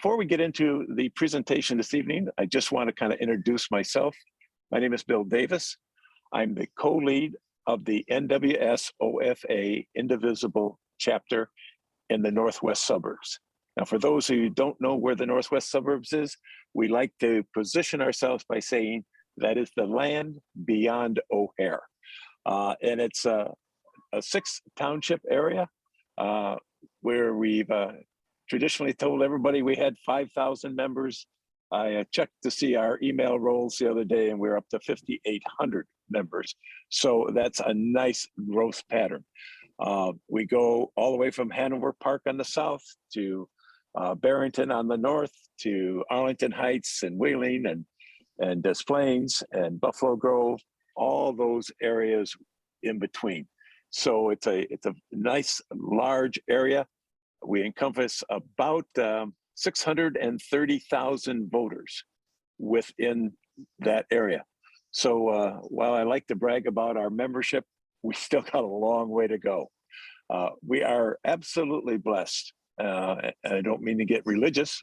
before we get into the presentation this evening, I just want to kind of introduce myself. My name is Bill Davis. I'm the co-lead of the NWSOFA-Indivisible chapter in the Northwest suburbs. Now, for those who don't know where the Northwest suburbs is, we like to position ourselves by saying that is the land beyond O'Hare. And it's a 6-township area where we've traditionally told everybody we had 5,000 members. I checked to see our email rolls the other day and we're up to 5,800 members. So that's a nice growth pattern. We go all the way from Hanover Park on the south to Barrington on the north to Arlington Heights and Wheeling and Des Plaines and Buffalo Grove, all those areas in between. So it's a nice large area. We encompass about 630,000 voters within that area. So while I like to brag about our membership, we still got a long way to go. We are absolutely blessed. I don't mean to get religious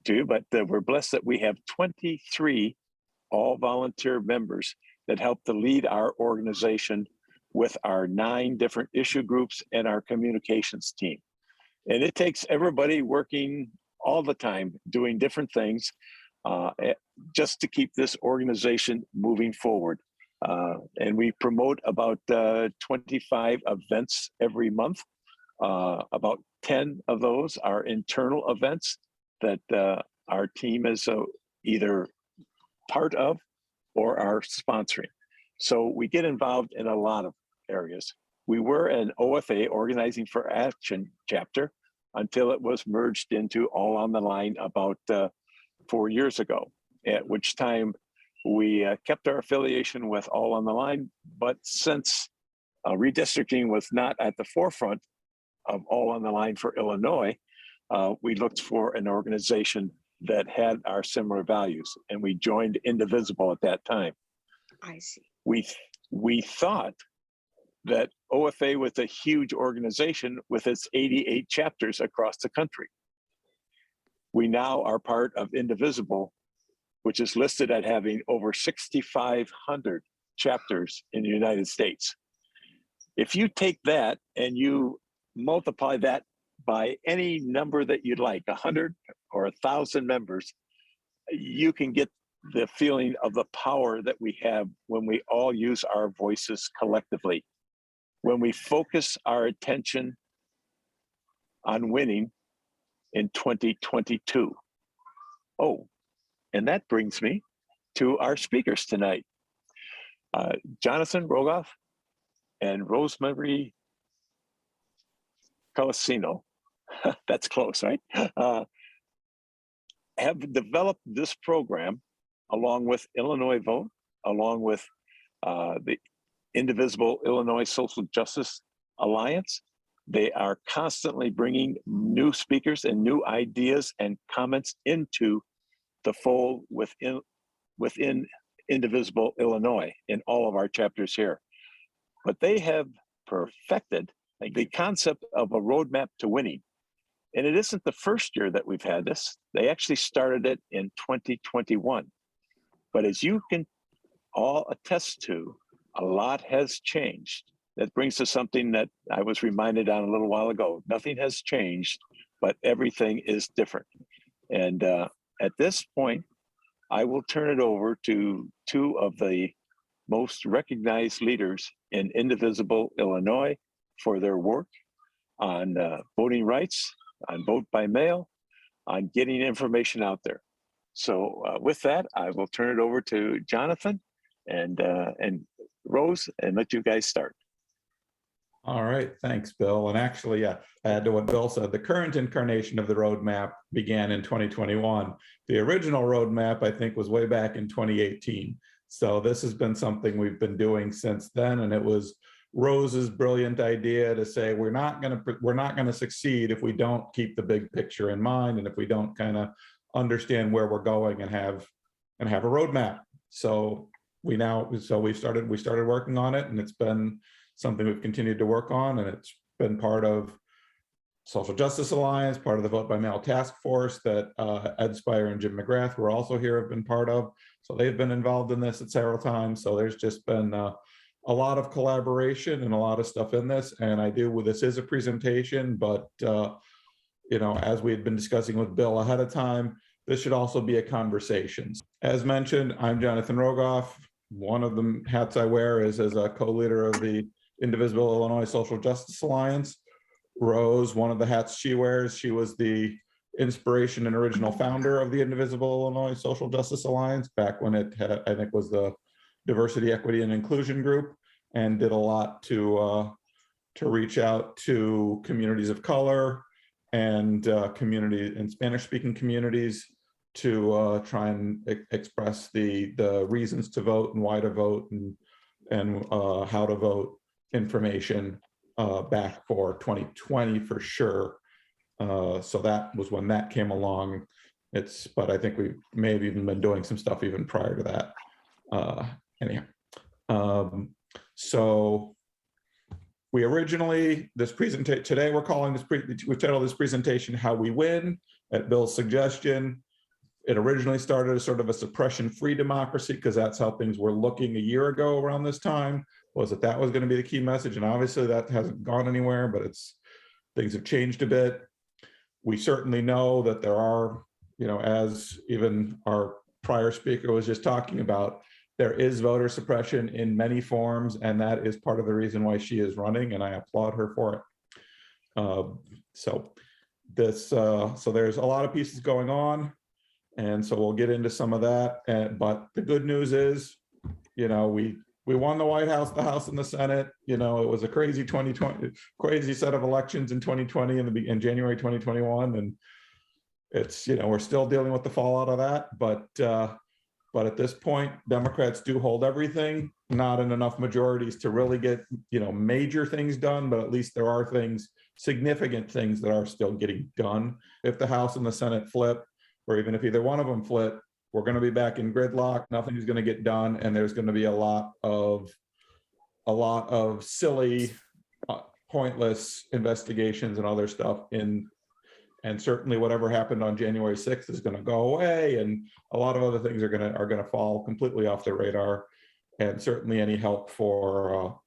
too, but we're blessed that we have 23 all volunteer members that help to lead our organization with our 9 different issue groups and our communications team. And it takes everybody working all the time, doing different things just to keep this organization moving forward. And we promote about 25 events every month. About 10 of those are internal events that our team is either part of or are sponsoring. So we get involved in a lot of areas. We were an OFA, Organizing for Action chapter, until it was merged into All on the Line about 4 years ago, at which time we kept our affiliation with All on the Line. But since redistricting was not at the forefront of All on the Line for Illinois, we looked for an organization that had our similar values, and we joined Indivisible at that time. I see. We thought that OFA was a huge organization with its 88 chapters across the country. We now are part of Indivisible, which is listed at having over 6,500 chapters in the United States. If you take that and you multiply that by any number that you'd like, 100 or 1,000 members, you can get the feeling of the power that we have when we all use our voices collectively. When we focus our attention on winning in 2022. Oh, and that brings me to our speakers tonight. Jonathan Rogoff and Rosemary Colasino, that's close, right? Have developed this program along with Illinois Vote, along with the Indivisible Illinois Social Justice Alliance. They are constantly bringing new speakers and new ideas and comments into the fold within Indivisible Illinois in all of our chapters here. But they have perfected the concept of a roadmap to winning. And it isn't the first year that we've had this. They actually started it in 2021. But as you can all attest to, a lot has changed. That brings us something that I was reminded on a little while ago. Nothing has changed, but everything is different. And at this point, I will turn it over to 2 of the most recognized leaders in Indivisible Illinois for their work on voting rights, on vote by mail, on getting information out there. So with that, I will turn it over to Jonathan and Rose and let you guys start. All right, thanks, Bill. And actually, I add to what Bill said, the current incarnation of the roadmap began in 2021. The original roadmap, I think, was way back in 2018. So this has been something we've been doing since then, and it was Rose's brilliant idea to say we're not going to succeed if we don't keep the big picture in mind, and if we don't kind of understand where we're going and have a roadmap. So we started working on it, and it's been something we've continued to work on, and it's been part of Social Justice Alliance, part of the Vote by Mail Task Force that Ed Spire and Jim McGrath, who are also here, have been part of. So they've been involved in this at several times. So there's just been a lot of collaboration and a lot of stuff in this. And this is a presentation, but as we had been discussing with Bill ahead of time, this should also be a conversation. As mentioned, I'm Jonathan Rogoff. One of the hats I wear is as a co-leader of the Indivisible Illinois Social Justice Alliance. Rose, one of the hats she wears, she was the inspiration and original founder of the Indivisible Illinois Social Justice Alliance back when it had, I think, was the Diversity, Equity, and Inclusion group, and did a lot to reach out to communities of color and community and Spanish-speaking communities to try and express the reasons to vote and why to vote and how to vote information back for 2020 for sure. So that was when that came along. But I think we may have even been doing some stuff even prior to that. Anyhow, so we originally, today we're calling we titled this presentation How We Win at Bill's suggestion. It originally started as sort of a suppression-free democracy because that's how things were looking a year ago around this time, was that was going to be the key message. And obviously that hasn't gone anywhere, but things have changed a bit. We certainly know that there are, as even our prior speaker was just talking about, there is voter suppression in many forms, and that is part of the reason why she is running, and I applaud her for it. So there's a lot of pieces going on, and so we'll get into some of that. But the good news is, we won the White House, the House, and the Senate. It was a crazy set of elections in 2020 and in January 2021, and it's we're still dealing with the fallout of that. But at this point, Democrats do hold everything, not in enough majorities to really get major things done, but at least there are significant things that are still getting done. If the House and the Senate flip, or even if either one of them flip, we're going to be back in gridlock. Nothing is going to get done, and there's going to be a lot of silly, pointless investigations and other stuff and certainly whatever happened on January 6th is going to go away, and a lot of other things are going to fall completely off the radar. And certainly any help for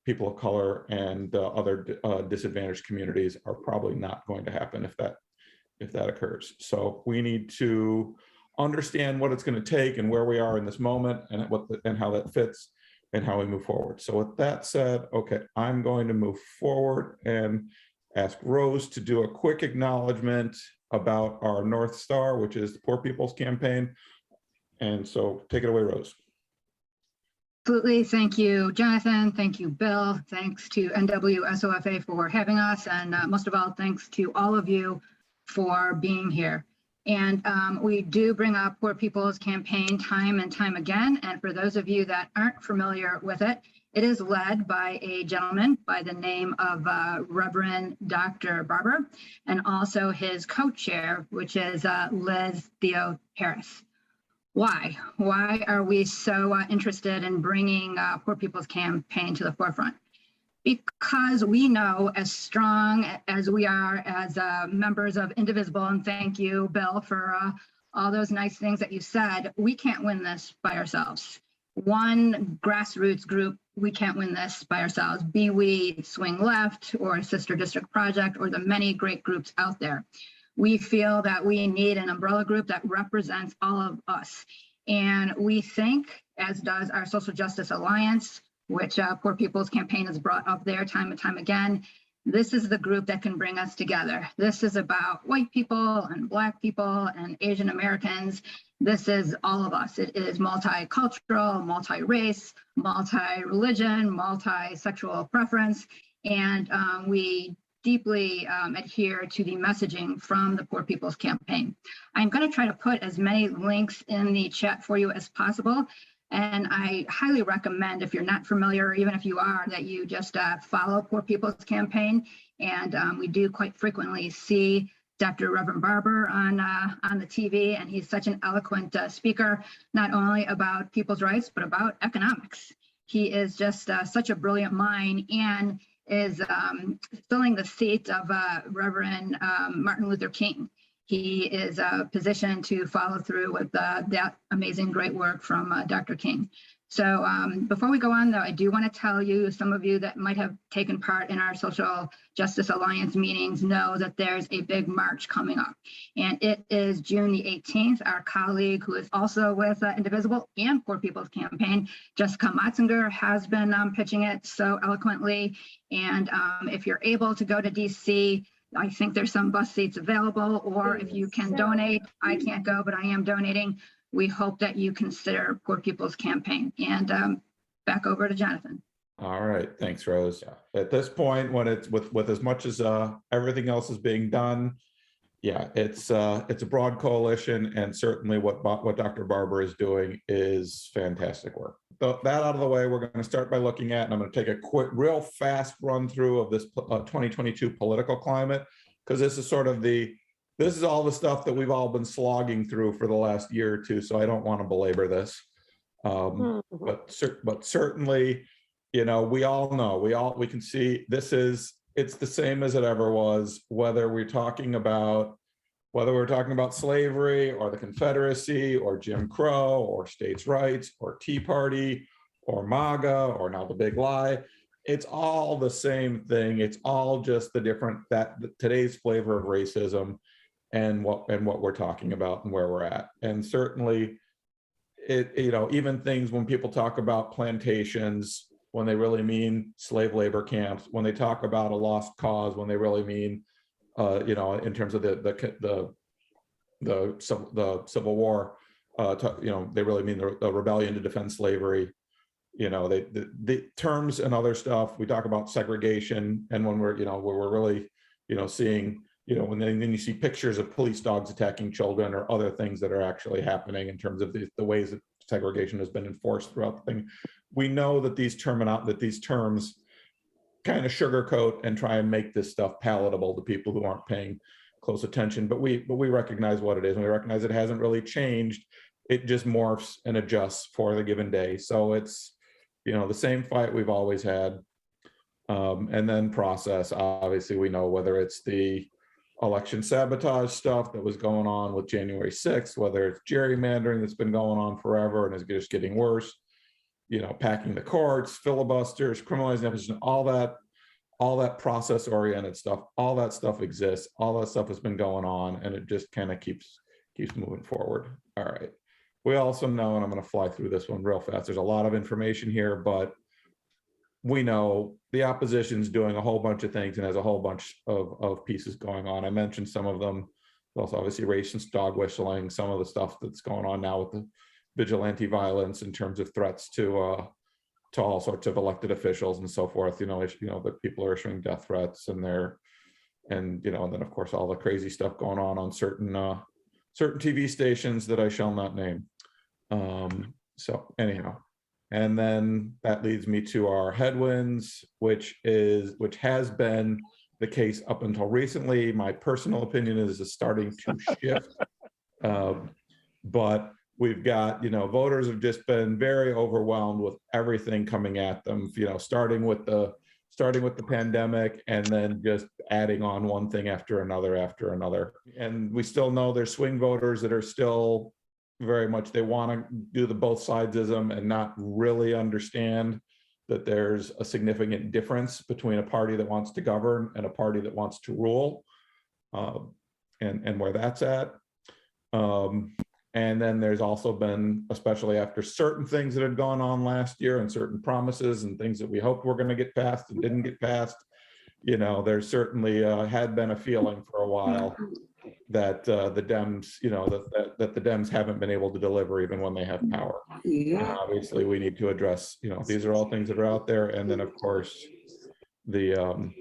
people of color and other disadvantaged communities are probably not going to happen if that occurs. So we need to understand what it's going to take and where we are in this moment and how that fits and how we move forward. So with that said, okay, I'm going to move forward and ask Rose to do a quick acknowledgement about our North Star, which is the Poor People's Campaign. And so take it away, Rose. Absolutely. Thank you, Jonathan. Thank you, Bill. Thanks to NWSOFA for having us. And most of all, thanks to all of you for being here. And we do bring up Poor People's Campaign time and time again. And for those of you that aren't familiar with it, it is led by a gentleman by the name of Reverend Dr. Barber, and also his co-chair, which is Liz Theo Harris. Why? Why are we so interested in bringing Poor People's Campaign to the forefront? Because we know, as strong as we are as members of Indivisible, and thank you, Bill, for all those nice things that you said, we can't win this by ourselves. One grassroots group, we can't win this by ourselves, be we Swing Left or Sister District Project or the many great groups out there. We feel that we need an umbrella group that represents all of us. And we think, as does our Social Justice Alliance, which Poor People's Campaign has brought up there time and time again, this is the group that can bring us together. This is about white people and Black people and Asian Americans. This is all of us. It is multicultural, multi-race, multi-religion, multi-sexual preference, and we deeply adhere to the messaging from the Poor People's Campaign. I'm going to try to put as many links in the chat for you as possible. And I highly recommend, if you're not familiar, or even if you are, that you just follow Poor People's Campaign. And we do quite frequently see Dr. Reverend Barber on the TV, and he's such an eloquent speaker, not only about people's rights, but about economics. He is just such a brilliant mind, and is filling the seat of Reverend Martin Luther King. He is positioned to follow through with that amazing, great work from Dr. King. So before we go on, though, I do want to tell you, some of you that might have taken part in our Social Justice Alliance meetings know that there's a big march coming up. And it is June the 18th. Our colleague, who is also with Indivisible and Poor People's Campaign, Jessica Matzinger, has been pitching it so eloquently. And if you're able to go to DC, I think there's some bus seats available, or if you can donate, I can't go, but I am donating. We hope that you consider Poor People's Campaign. And back over to Jonathan. All right, thanks, Rose. At this point, when it's with as much as everything else is being done, yeah, it's a broad coalition, and certainly what Dr. Barber is doing is fantastic work. So that out of the way, we're going to start by looking at, and I'm going to take a quick, real fast run through of this 2022 political climate, because this is sort of this is all the stuff that we've all been slogging through for the last year or two, so I don't want to belabor this. But certainly, you know, we all know, we can see it's the same as it ever was, whether we're talking about slavery or the Confederacy or Jim Crow or states' rights or Tea Party or MAGA or now the big lie. It's all the same thing. It's all just today's flavor of racism and what we're talking about and where we're at. And certainly even things when people talk about plantations, when they really mean slave labor camps, when they talk about a lost cause, when they really mean in terms of the Civil War, they really mean the rebellion to defend slavery. The terms and other stuff. We talk about segregation, and when we're really seeing then you see pictures of police dogs attacking children or other things that are actually happening in terms of the ways that segregation has been enforced throughout the thing. We know that these terms kind of sugarcoat and try and make this stuff palatable to people who aren't paying close attention, but we recognize what it is, and we recognize it hasn't really changed. It just morphs and adjusts for the given day. So it's the same fight we've always had. And then process, obviously we know, whether it's the election sabotage stuff that was going on with January 6th, whether it's gerrymandering that's been going on forever and is just getting worse, packing the courts, filibusters, criminalizing opposition, all that process-oriented stuff, all that stuff exists, all that stuff has been going on, and it just kind of keeps moving forward. All right. We also know, and I'm going to fly through this one real fast, there's a lot of information here, but we know the opposition's doing a whole bunch of things and has a whole bunch of pieces going on. I mentioned some of them. Also, obviously, racist dog whistling, some of the stuff that's going on now with the vigilante violence in terms of threats to all sorts of elected officials and so forth. That people are issuing death threats, and then of course all the crazy stuff going on certain TV stations that I shall not name. So anyhow. And then that leads me to our headwinds, which has been the case up until recently. My personal opinion is it's starting to shift. But we've got, voters have just been very overwhelmed with everything coming at them, starting with the pandemic and then just adding on one thing after another. And we still know there's swing voters that are still very much, they want to do the both sidesism and not really understand that there's a significant difference between a party that wants to govern and a party that wants to rule, and where that's at. And then there's also been, especially after certain things that had gone on last year and certain promises and things that we hoped were going to get passed and didn't get passed, there certainly had been a feeling for a while that the Dems, that the Dems haven't been able to deliver even when they have power. Yeah. And obviously, we need to address, these are all things that are out there. And then, of course, when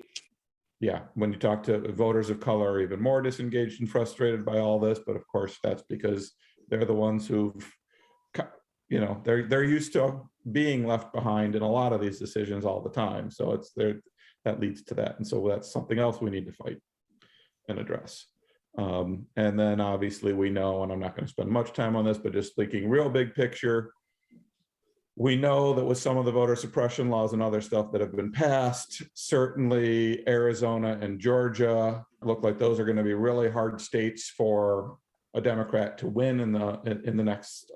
you talk to voters of color, are even more disengaged and frustrated by all this. But of course, that's because they're the ones who've, they're used to being left behind in a lot of these decisions all the time. So that leads to that. And so that's something else we need to fight and address. And then obviously we know, and I'm not going to spend much time on this, but just thinking real big picture, We know that with some of the voter suppression laws and other stuff that have been passed, certainly Arizona and Georgia look like those are going to be really hard states for a Democrat to win in the next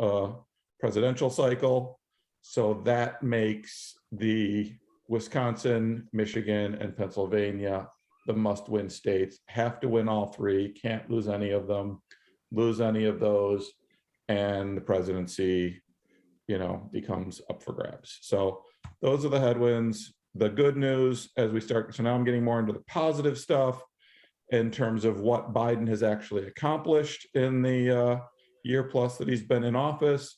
presidential cycle. So that makes the Wisconsin, Michigan, and Pennsylvania the must-win states. Have to win all three, can't lose any of them, lose any of those, and the presidency, becomes up for grabs. So those are the headwinds. The good news as we start, so now I'm getting more into the positive stuff in terms of what Biden has actually accomplished in the year plus that he's been in office.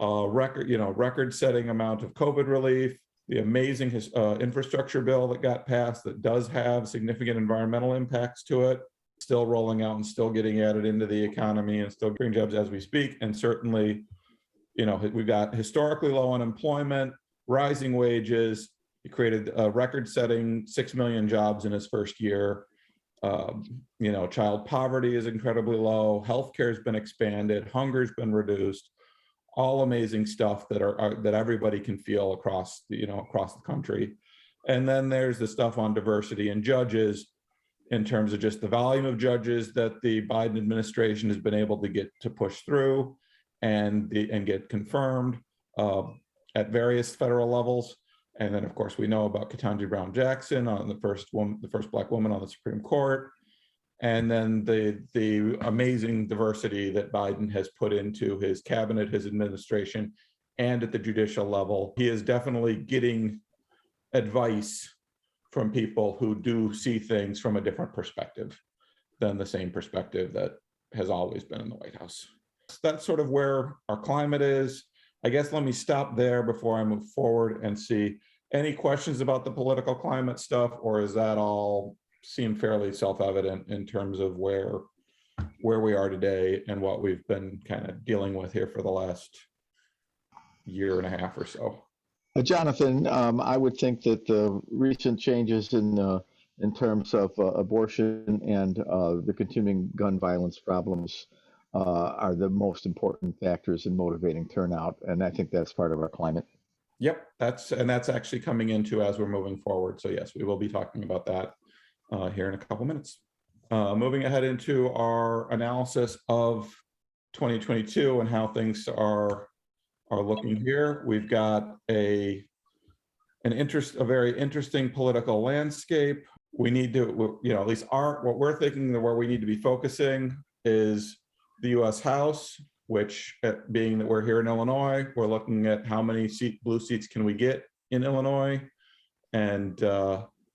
Record-setting amount of COVID relief, the amazing infrastructure bill that got passed that does have significant environmental impacts to it, still rolling out and still getting added into the economy and still creating jobs as we speak. And certainly, we've got historically low unemployment, rising wages. He created a record-setting 6 million jobs in his first year. Child poverty is incredibly low. Healthcare has been expanded. Hunger's been reduced. All amazing stuff that everybody can feel across the country. And then there's the stuff on diversity and judges, in terms of just the volume of judges that the Biden administration has been able to get to push through and get confirmed at various federal levels. And then, of course, we know about Ketanji Brown Jackson, on the first Black woman on the Supreme Court. And then the amazing diversity that Biden has put into his cabinet, his administration, and at the judicial level. He is definitely getting advice from people who do see things from a different perspective than the same perspective that has always been in the White House. That's sort of where our climate is. I guess let me stop there before I move forward and see any questions about the political climate stuff, or is that all seem fairly self-evident in terms of where we are today and what we've been kind of dealing with here for the last year and a half or so? Jonathan, I would think that the recent changes in terms of abortion and the continuing gun violence problems are the most important factors in motivating turnout, and I think that's part of our climate. Yep, that's actually coming into as we're moving forward. So yes, we will be talking about that here in a couple minutes. Moving ahead into our analysis of 2022 and how things are looking here. We've got a very interesting political landscape. We need to, at least what we're thinking that where we need to be focusing is the U.S. House, which being that we're here in Illinois, we're looking at how many blue seats can we get in Illinois, and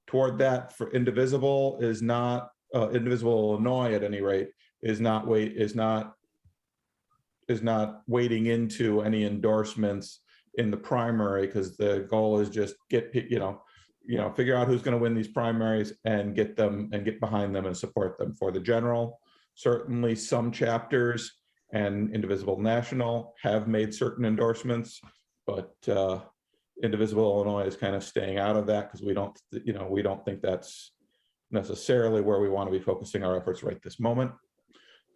toward that, for Indivisible Indivisible Illinois at any rate is not wading into any endorsements in the primary, because the goal is just figure out who's going to win these primaries and get behind them and support them for the general. Certainly some chapters and Indivisible National have made certain endorsements, but Indivisible Illinois is kind of staying out of that because we don't think that's necessarily where we want to be focusing our efforts right this moment.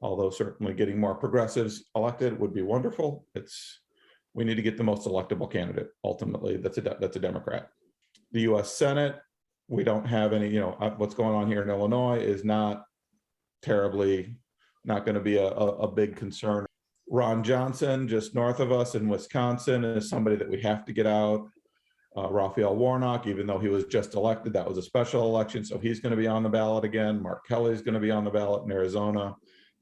Although certainly getting more progressives elected would be wonderful. We need to get the most electable candidate. Ultimately, that's a Democrat. The U.S. Senate, we don't have any. What's going on here in Illinois is not going to be a big concern. Ron Johnson, just north of us in Wisconsin, is somebody that we have to get out. Raphael Warnock, even though he was just elected, that was a special election, so he's going to be on the ballot again. Mark Kelly is going to be on the ballot in Arizona.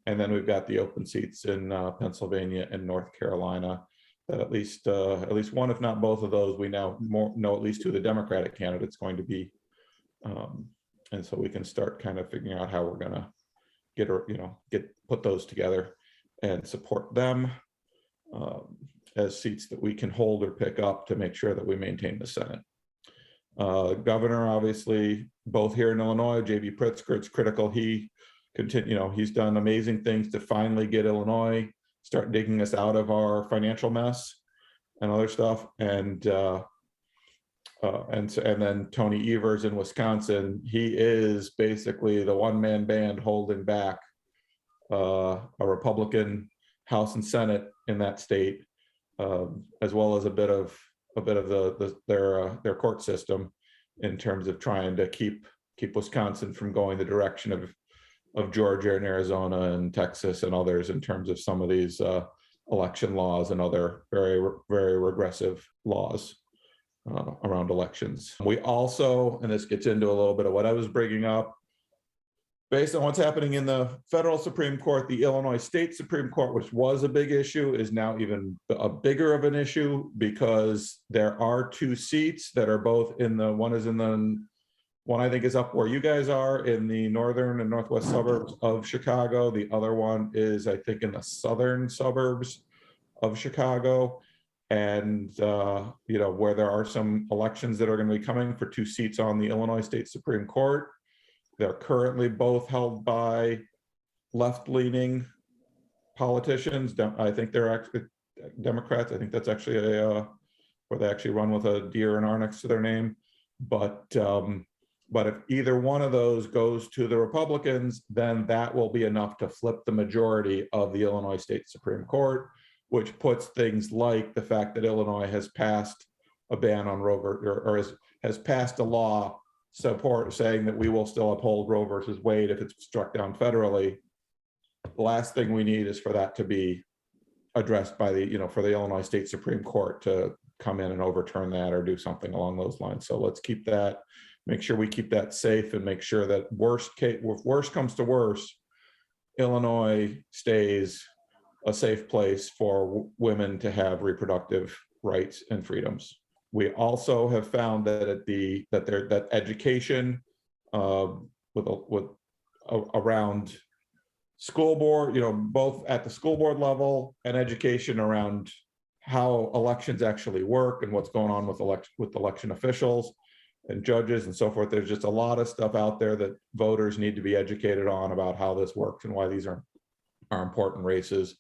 And then we've got the open seats in Pennsylvania and North Carolina. That at least one, if not both of those, we now know at least who the Democratic candidate's going to be, and so we can start kind of figuring out how we're going to put those together and support them as seats that we can hold or pick up to make sure that we maintain the Senate. Governor, obviously, both here in Illinois, J.B. Pritzker, it's critical he's done amazing things to finally get Illinois, start digging us out of our financial mess and other stuff. And then Tony Evers in Wisconsin, he is basically the one-man band holding back a Republican House and Senate in that state. as well as a bit of their court system in terms of trying to keep Wisconsin from going the direction of Georgia and Arizona and Texas and others in terms of some of these election laws and other very, very regressive laws around elections. We also, and this gets into a little bit of what I was bringing up, based on what's happening in the federal Supreme Court, the Illinois State Supreme Court, which was a big issue, is now even a bigger of an issue because there are 2 seats that are both in the, one I think is up where you guys are in the northern and northwest suburbs of Chicago. The other one is, I think, in the southern suburbs of Chicago. And, where there are some elections that are going to be coming for 2 seats on the Illinois State Supreme Court. They're currently both held by left-leaning politicians. I think they're actually Democrats. I think that's actually where they actually run with a deer and R next to their name. But if either one of those goes to the Republicans, then that will be enough to flip the majority of the Illinois State Supreme Court, which puts things like the fact that Illinois has passed a ban on Roe or has passed a law saying that we will still uphold Roe versus Wade if it's struck down federally. The last thing we need is for that to be addressed by for the Illinois State Supreme Court to come in and overturn that or do something along those lines. So let's keep that, make sure we keep that safe and make sure that if worst comes to worst, Illinois stays a safe place for women to have reproductive rights and freedoms. We also have found that that education around school board, both at the school board level and education around how elections actually work and what's going on with election officials and judges and so forth. There's just a lot of stuff out there that voters need to be educated on about how this works and why these are important races,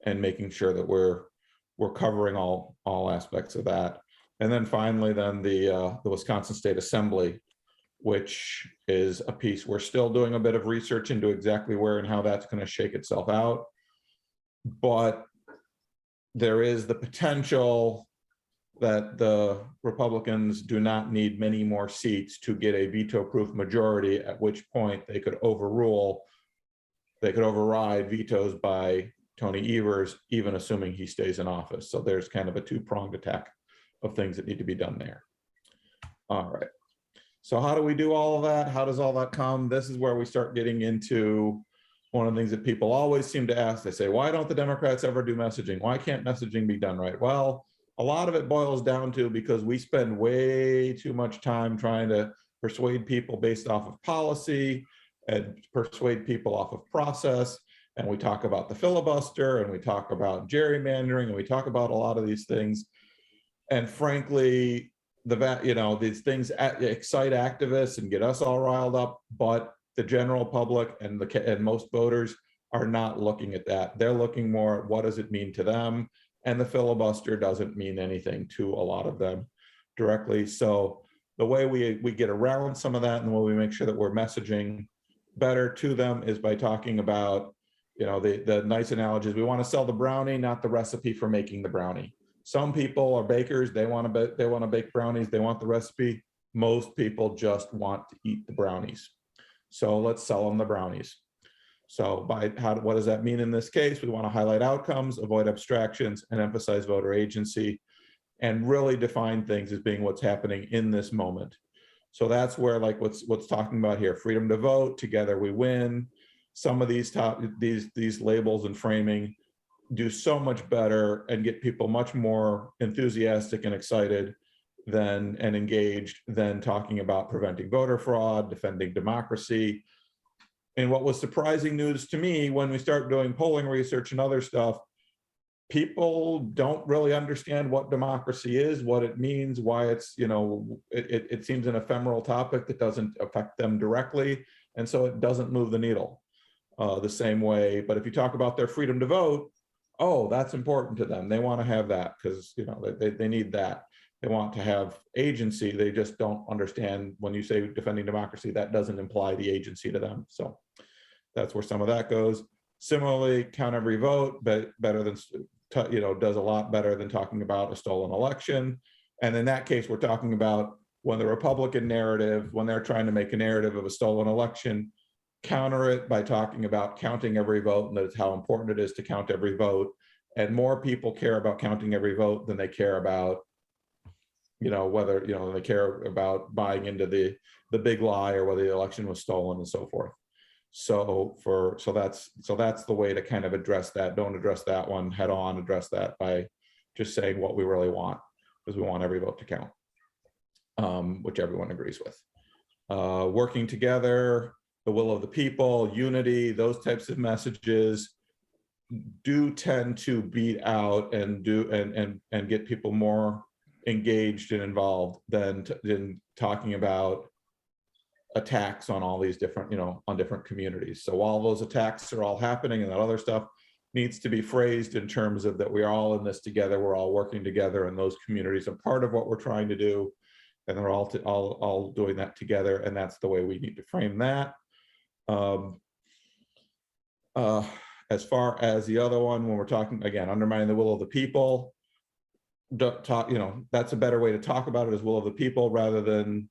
and making sure that we're covering all aspects of that. And then finally, the Wisconsin State Assembly, which is a piece we're still doing a bit of research into exactly where and how that's going to shake itself out. But there is the potential that the Republicans do not need many more seats to get a veto-proof majority, at which point they could override vetoes by Tony Evers, even assuming he stays in office. So there's kind of a 2-pronged attack of things that need to be done there. All right. So how do we do all of that? How does all that come? This is where we start getting into one of the things that people always seem to ask. They say, why don't the Democrats ever do messaging? Why can't messaging be done right? Well, a lot of it boils down to because we spend way too much time trying to persuade people based off of policy and persuade people off of process. And we talk about the filibuster and we talk about gerrymandering and we talk about a lot of these things. And frankly, these things excite activists and get us all riled up, but the general public and most voters are not looking at that. They're looking more at what does it mean to them, and the filibuster doesn't mean anything to a lot of them directly. So the way we get around some of that and the way we make sure that we're messaging better to them is by talking about, the nice analogies. We want to sell the brownie, not the recipe for making the brownie. Some people are bakers. They want to bake brownies. They want the recipe. Most people just want to eat the brownies. So let's sell them the brownies. So what does that mean in this case? We want to highlight outcomes, avoid abstractions, and emphasize voter agency, and really define things as being what's happening in this moment. So that's where, like what's talking about here, freedom to vote, together we win. Some of these labels and framing do so much better and get people much more enthusiastic and excited and engaged than talking about preventing voter fraud, defending democracy. And what was surprising news to me when we start doing polling research and other stuff, people don't really understand what democracy is, what it means, why it's, it seems an ephemeral topic that doesn't affect them directly. And so it doesn't move the needle the same way. But if you talk about their freedom to vote, oh, that's important to them. They want to have that because, they need that. They want to have agency. They just don't understand when you say defending democracy, that doesn't imply the agency to them. So that's where some of that goes. Similarly, count every vote, but better than does a lot better than talking about a stolen election. And in that case, we're talking about when the Republican narrative, when they're trying to make a narrative of a stolen election, counter it by talking about counting every vote and that's how important it is to count every vote. And more people care about counting every vote than they care about, whether, they care about buying into the big lie or whether the election was stolen and so forth. So that's the way to kind of address that. Don't address that one head on, address that by just saying what we really want, because we want every vote to count, which everyone agrees with. Working together, the will of the people, unity, those types of messages do tend to beat out and get people more engaged and involved than talking about attacks on all these different, on different communities. So while those attacks are all happening and that other stuff needs to be phrased in terms of that we're all in this together, we're all working together, and those communities are part of what we're trying to do, and they're all doing that together, and that's the way we need to frame that. As far as the other one, when we're talking, again, undermining the will of the people, that's a better way to talk about it, as will of the people, rather than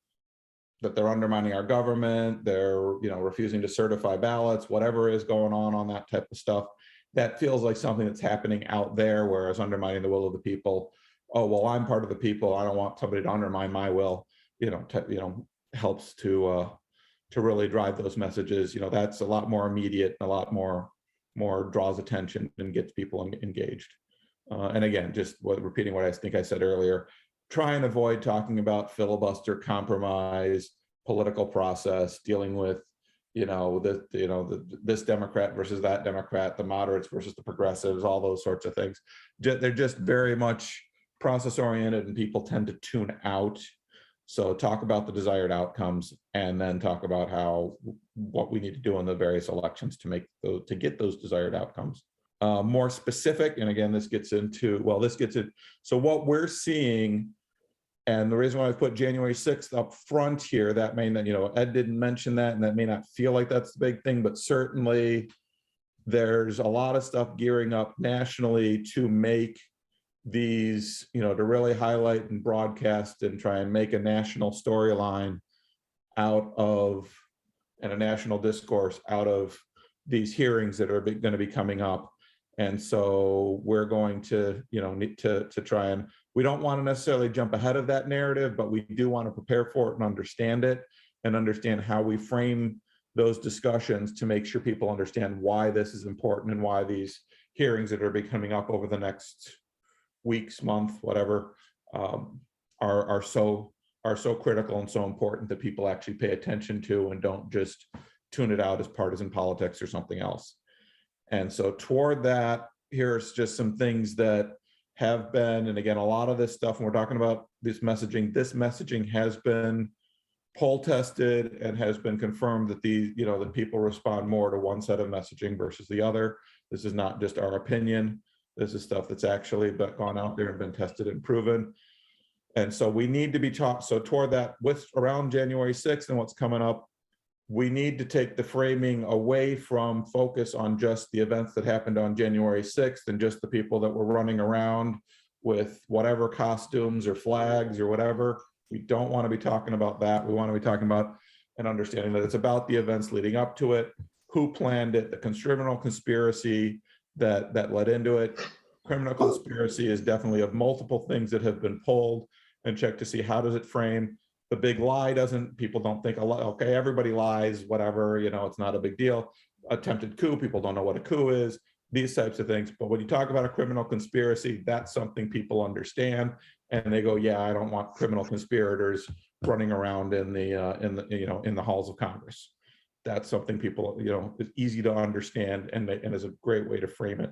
that they're undermining our government, they're refusing to certify ballots, whatever is going on that type of stuff. That feels like something that's happening out there, whereas undermining the will of the people, oh, well, I'm part of the people, I don't want somebody to undermine my will, helps to really drive those messages. That's a lot more immediate and a lot more draws attention and gets people engaged. And again, just repeating what I think I said earlier, try and avoid talking about filibuster, compromise, political process, dealing with, this Democrat versus that Democrat, the moderates versus the progressives, all those sorts of things. They're just very much process oriented, and people tend to tune out. So talk about the desired outcomes, and then talk about what we need to do in the various elections to get those desired outcomes. More specific, and again, this gets into, so what we're seeing, and the reason why I put January 6th up front here, that may not, Ed didn't mention that, and that may not feel like that's the big thing, but certainly there's a lot of stuff gearing up nationally to make these, to really highlight and broadcast and try and make a national storyline out of, and a national discourse out of these hearings that are going to be coming up. And so we're going to, need to try and, we don't want to necessarily jump ahead of that narrative, but we do want to prepare for it and understand it, and understand how we frame those discussions to make sure people understand why this is important and why these hearings that are coming up over the next weeks, month, whatever, are so critical and so important that people actually pay attention to and don't just tune it out as partisan politics or something else. And so toward that, here's just some things that have been, and again, a lot of this stuff, when we're talking about this messaging has been poll tested and has been confirmed that that people respond more to one set of messaging versus the other. This is not just our opinion. This is stuff that's actually gone out there and been tested and proven. And so we need to be taught. So toward that, with around January 6th and what's coming up, we need to take the framing away from focus on just the events that happened on January 6th and just the people that were running around with whatever costumes or flags or whatever. We don't want to be talking about that. We want to be talking about and understanding that it's about the events leading up to it, who planned it, the criminal conspiracy that led into it. Criminal conspiracy is definitely of multiple things that have been pulled and checked to see how does it frame. The big lie people don't think, okay, everybody lies, whatever, it's not a big deal. Attempted coup, people don't know what a coup is, these types of things. But when you talk about a criminal conspiracy, that's something people understand, and they go, yeah, I don't want criminal conspirators running around in the halls of Congress. That's something people, is easy to understand, and is a great way to frame it.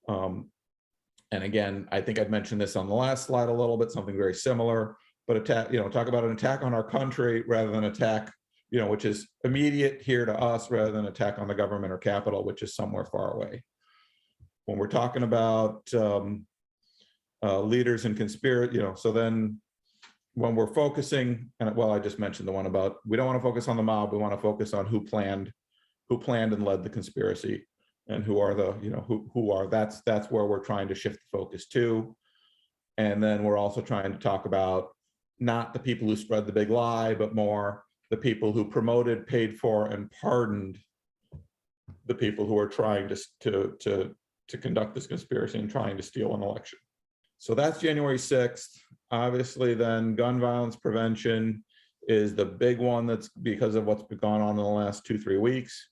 And again, I think I'd mentioned this on the last slide a little bit, something very similar. But talk about an attack on our country rather than attack, which is immediate here to us, rather than attack on the government or Capitol, which is somewhere far away. When we're talking about leaders and conspiracy, so then when we're focusing, and I just mentioned the one about, we don't want to focus on the mob, we want to focus on who planned and led the conspiracy. and who are the, who are, that's where we're trying to shift the focus to. And then we're also trying to talk about not the people who spread the big lie, but more the people who promoted, paid for, and pardoned the people who are trying to conduct this conspiracy and trying to steal an election. So that's January 6th. Obviously, then gun violence prevention is the big one, that's because of what's been going on in the last 2-3 weeks.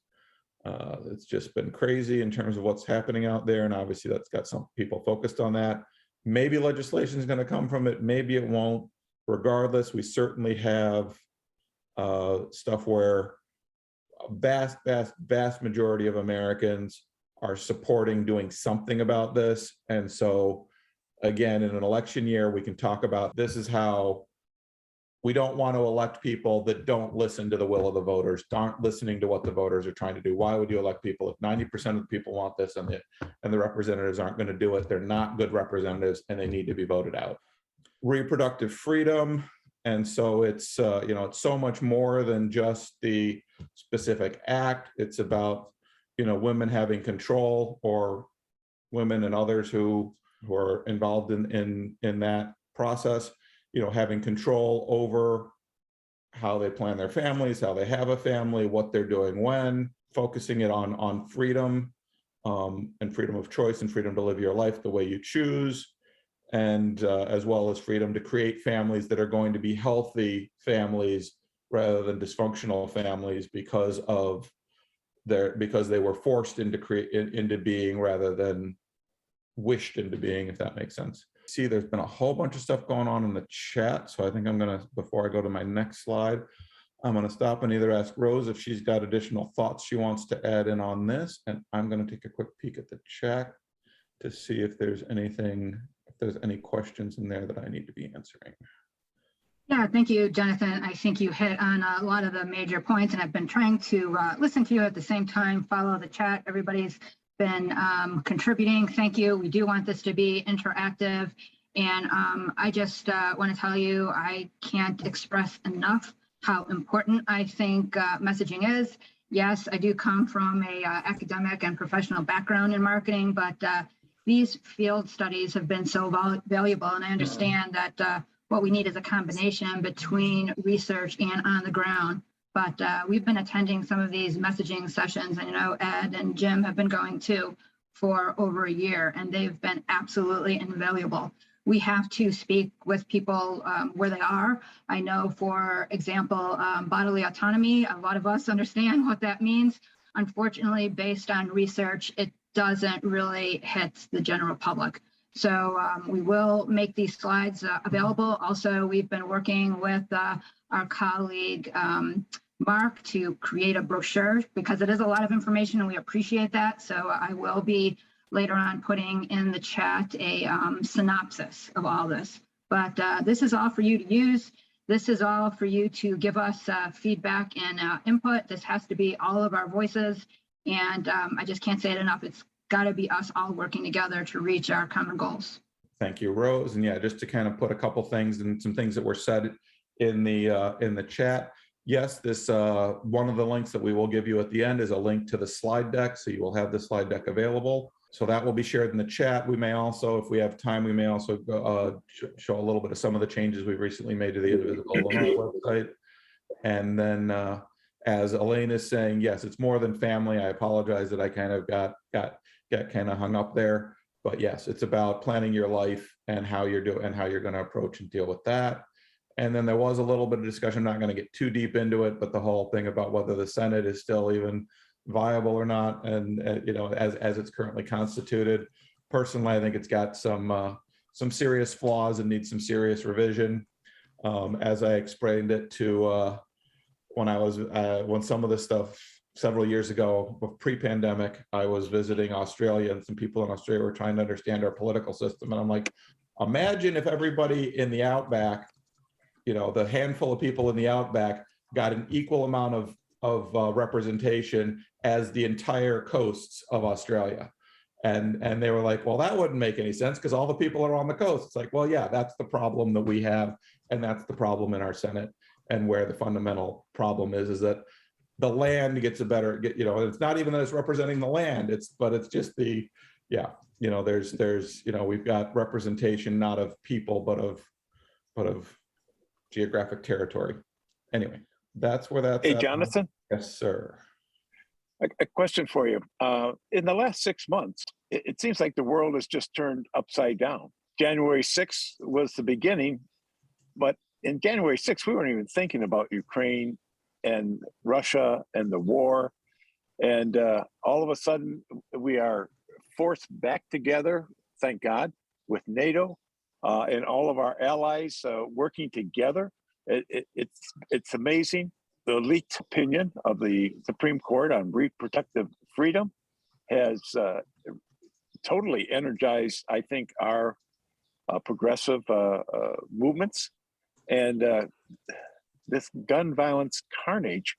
It's just been crazy in terms of what's happening out there. And obviously that's got some people focused on that. Maybe legislation is going to come from it. Maybe it won't. Regardless, we certainly have stuff where a vast majority of Americans are supporting doing something about this. And so again, in an election year, we can talk about this is how we don't want to elect people that don't listen to the will of the voters, aren't listening to what the voters are trying to do. Why would you elect people if 90% of the people want this and the representatives aren't going to do it? They're not good representatives and they need to be voted out. Reproductive freedom. And so it's, it's so much more than just the specific act. It's about, women having control, or women and others who are involved in that process, having control over how they plan their families, how they have a family, what they're doing when, focusing it on freedom and freedom of choice and freedom to live your life the way you choose, and as well as freedom to create families that are going to be healthy families rather than dysfunctional families because they were forced into being rather than wished into being, if that makes sense. See, there's been a whole bunch of stuff going on in the chat. So I think I'm going to, before I go to my next slide, I'm going to stop and either ask Rose if she's got additional thoughts she wants to add in on this. And I'm going to take a quick peek at the chat to see if there's any questions in there that I need to be answering. Yeah, thank you, Jonathan. I think you hit on a lot of the major points, and I've been trying to listen to you at the same time, follow the chat. Everybody's been contributing. Thank you. We do want this to be interactive. And I just want to tell you, I can't express enough how important I think messaging is. Yes, I do come from a academic and professional background in marketing, but these field studies have been so valuable. And I understand that what we need is a combination between research and on the ground. But we've been attending some of these messaging sessions, and Ed and Jim have been going to for over a year, and they've been absolutely invaluable. We have to speak with people where they are. I know, for example, bodily autonomy, a lot of us understand what that means. Unfortunately, based on research, it doesn't really hit the general public. So we will make these slides available. Also, we've been working with our colleague, Mark, to create a brochure, because it is a lot of information and we appreciate that. So I will be later on putting in the chat a synopsis of all this. But this is all for you to use. This is all for you to give us feedback and input. This has to be all of our voices. And I just can't say it enough. It's got to be us all working together to reach our common goals. Thank you, Rose. And yeah, just to kind of put a couple things and some things that were said in the chat. Yes, this one of the links that we will give you at the end is a link to the slide deck. So you will have the slide deck available. So that will be shared in the chat. We may also, if we have time, we may also show a little bit of some of the changes we've recently made to the Indivisible website. And then as Elaine is saying, yes, it's more than family. I apologize that I kind of got kind of hung up there, but yes, it's about planning your life and how you're doing and how you're going to approach and deal with that. And then there was a little bit of discussion, I'm not going to get too deep into it, but the whole thing about whether the Senate is still even viable or not, and as it's currently constituted. Personally, I think it's got some serious flaws and needs some serious revision. As I explained it to when some of this stuff several years ago, pre-pandemic, I was visiting Australia, and some people in Australia were trying to understand our political system. And I'm like, imagine if everybody in the outback, the handful of people in the outback got an equal amount of representation as the entire coasts of Australia. And they were like, well, that wouldn't make any sense because all the people are on the coast. It's like, well, yeah, that's the problem that we have. And that's the problem in our Senate. And where the fundamental problem is that the land gets a better, it's not even that it's representing the land, but it's just the, there's, we've got representation, not of people, but of geographic territory. Anyway, that's where that's Hey, at. Jonathan, Yes, sir. a question for you. In the last 6 months, it seems like the world has just turned upside down. January 6th was the beginning, but in January 6th, we weren't even thinking about Ukraine and Russia and the war. And all of a sudden, we are forced back together, thank God, with NATO and all of our allies working together. It's amazing. The leaked opinion of the Supreme Court on reproductive freedom has totally energized, I think, our progressive movements. And this gun violence carnage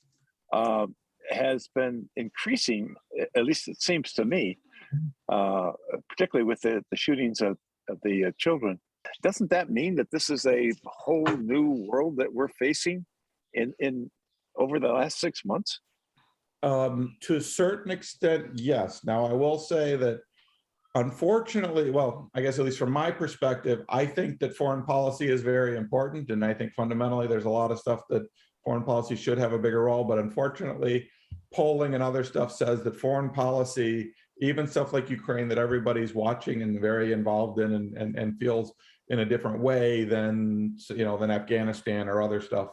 has been increasing, at least it seems to me, particularly with the shootings of the children. Doesn't that mean that this is a whole new world that we're facing in over the last 6 months? To a certain extent, yes. Now, I will say that unfortunately, well, I guess at least from my perspective, I think that foreign policy is very important. And I think fundamentally there's a lot of stuff that foreign policy should have a bigger role. But unfortunately, polling and other stuff says that foreign policy, even stuff like Ukraine that everybody's watching and very involved in and feels in a different way than Afghanistan or other stuff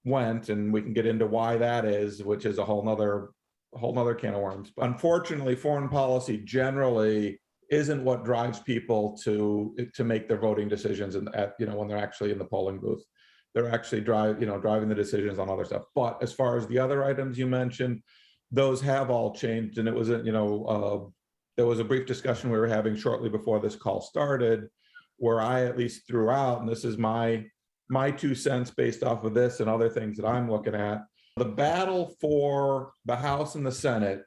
went. And we can get into why that is, which is a whole nother can of worms. Unfortunately, foreign policy generally isn't what drives people to make their voting decisions and when they're actually in the polling booth. They're actually driving the decisions on other stuff. But as far as the other items you mentioned, those have all changed. And it was there was a brief discussion we were having shortly before this call started, where I at least threw out, and this is my 2 cents based off of this and other things that I'm looking at. The battle for the House and the Senate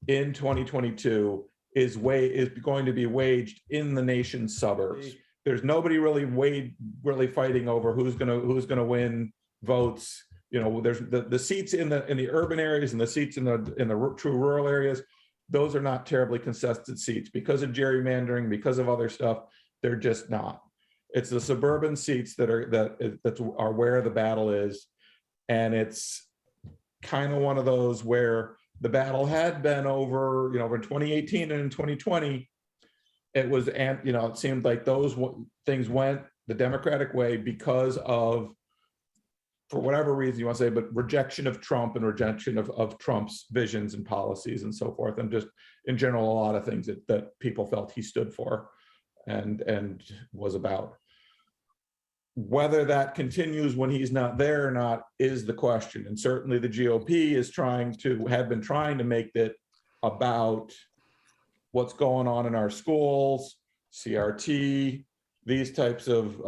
in 2022 is going to be waged in the nation's suburbs. There's nobody really fighting over who's gonna win votes. There's the seats in the urban areas and the seats in the true rural areas. Those are not terribly contested seats because of gerrymandering, because of other stuff. They're just not. It's the suburban seats that are where the battle is, and it's kind of one of those where the battle had been over, in 2018 and in 2020, it was, and it seemed like those things went the Democratic way because of, for whatever reason you want to say, but rejection of Trump and rejection of Trump's visions and policies and so forth, and just in general, a lot of things that people felt he stood for and was about. Whether that continues when he's not there or not is the question. And certainly the GOP have been trying to make it about what's going on in our schools, CRT, these types of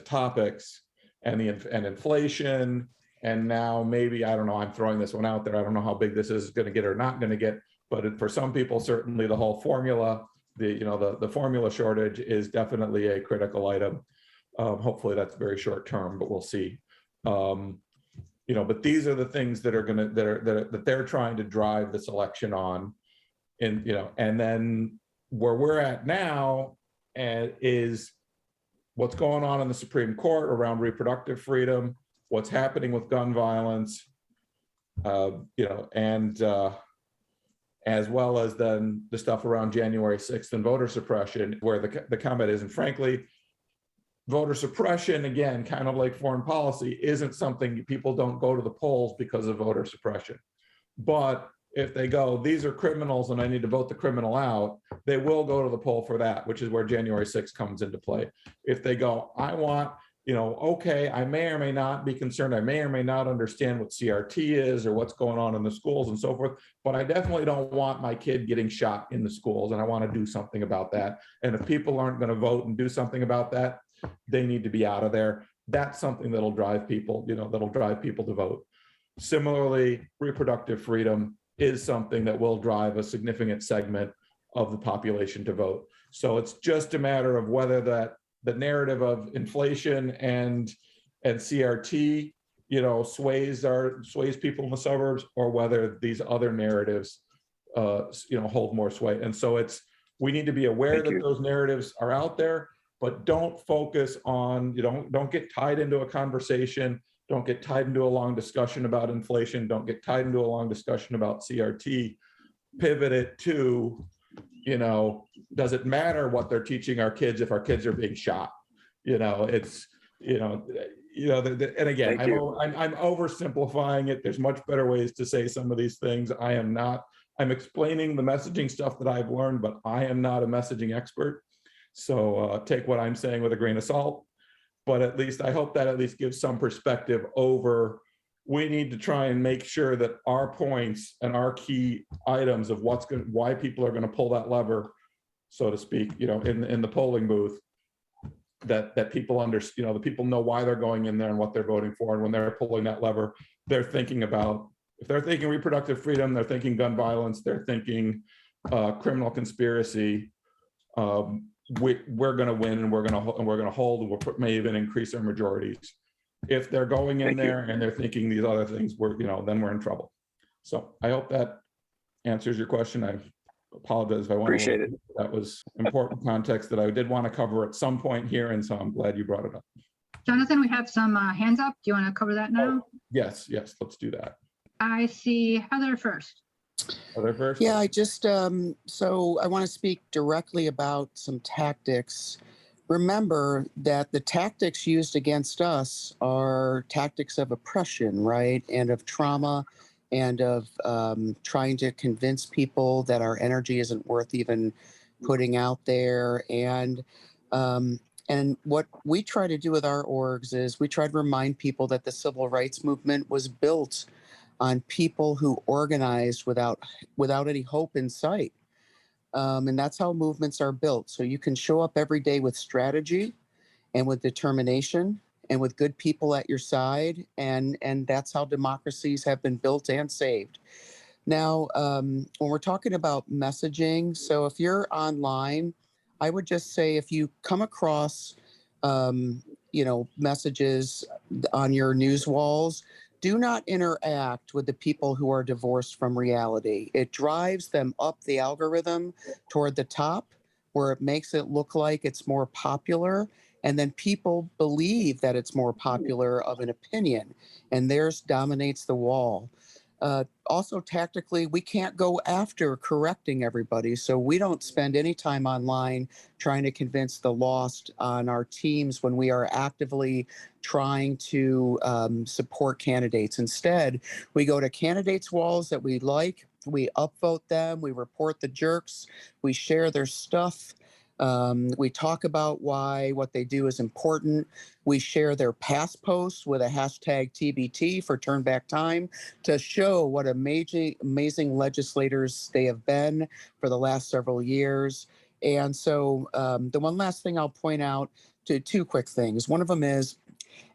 topics, and inflation. And now maybe, I don't know, I'm throwing this one out there. I don't know how big this is going to get or not going to get, but for some people, certainly the whole formula, the formula shortage is definitely a critical item. Hopefully that's very short term, but we'll see. But these are the things that they're trying to drive this election on, and then where we're at now is what's going on in the Supreme Court around reproductive freedom, what's happening with gun violence, and as well as then the stuff around January 6th and voter suppression, where the comment is, and frankly, voter suppression, again, kind of like foreign policy, isn't something people don't go to the polls because of voter suppression. But if they go, these are criminals and I need to vote the criminal out, they will go to the poll for that, which is where January 6th comes into play. If they go, I want, okay, I may or may not be concerned, I may or may not understand what CRT is or what's going on in the schools and so forth, but I definitely don't want my kid getting shot in the schools, and I want to do something about that. And if people aren't going to vote and do something about that, they need to be out of there. That's something that'll drive people, to vote. Similarly, reproductive freedom is something that will drive a significant segment of the population to vote. So it's just a matter of whether the narrative of inflation and CRT sways people in the suburbs, or whether these other narratives, hold more sway. And so we need to be aware that those narratives are out there, but don't focus on, don't get tied into a conversation. Don't get tied into a long discussion about inflation. Don't get tied into a long discussion about CRT. Pivot it to, does it matter what they're teaching our kids if our kids are being shot? And again, I'm oversimplifying it. There's much better ways to say some of these things. I'm explaining the messaging stuff that I've learned, but I am not a messaging expert. So take what I'm saying with a grain of salt. But at least I hope that at least gives some perspective over. We need to try and make sure that our points and our key items of why people are going to pull that lever, so to speak, in the polling booth, that people understand, the people know why they're going in there and what they're voting for. And when they're pulling that lever, they're thinking about, if they're thinking reproductive freedom, they're thinking gun violence, they're thinking criminal conspiracy. We're going to win, and we're going to hold, and we'll may even increase our majorities. If they're going in there and they're thinking these other things, then we're in trouble. So I hope that answers your question. I apologize if I went Appreciate it. That was important context that I did want to cover at some point here, and so I'm glad you brought it up. Jonathan, we have some hands up. Do you want to cover that now? Yes, let's do that. I see Heather first. Heather first? Yeah, I just, so I want to speak directly about some tactics. Remember that the tactics used against us are tactics of oppression, right? And of trauma, and of trying to convince people that our energy isn't worth even putting out there. And what we try to do with our orgs is we try to remind people that the civil rights movement was built on people who organized without any hope in sight. And that's how movements are built. So you can show up every day with strategy and with determination and with good people at your side. And that's how democracies have been built and saved. Now, when we're talking about messaging, so if you're online, I would just say if you come across, messages on your news walls, do not interact with the people who are divorced from reality. It drives them up the algorithm toward the top, where it makes it look like it's more popular. And then people believe that it's more popular of an opinion, and theirs dominates the wall. Also, tactically, we can't go after correcting everybody. So we don't spend any time online trying to convince the lost on our teams when we are actively trying to support candidates. Instead, we go to candidates' walls that we like, we upvote them, we report the jerks, we share their stuff. We talk about why what they do is important. We share their past posts with a hashtag TBT for Turn Back Time to show what amazing legislators they have been for the last several years. And so the one last thing I'll point out, to two quick things. One of them is,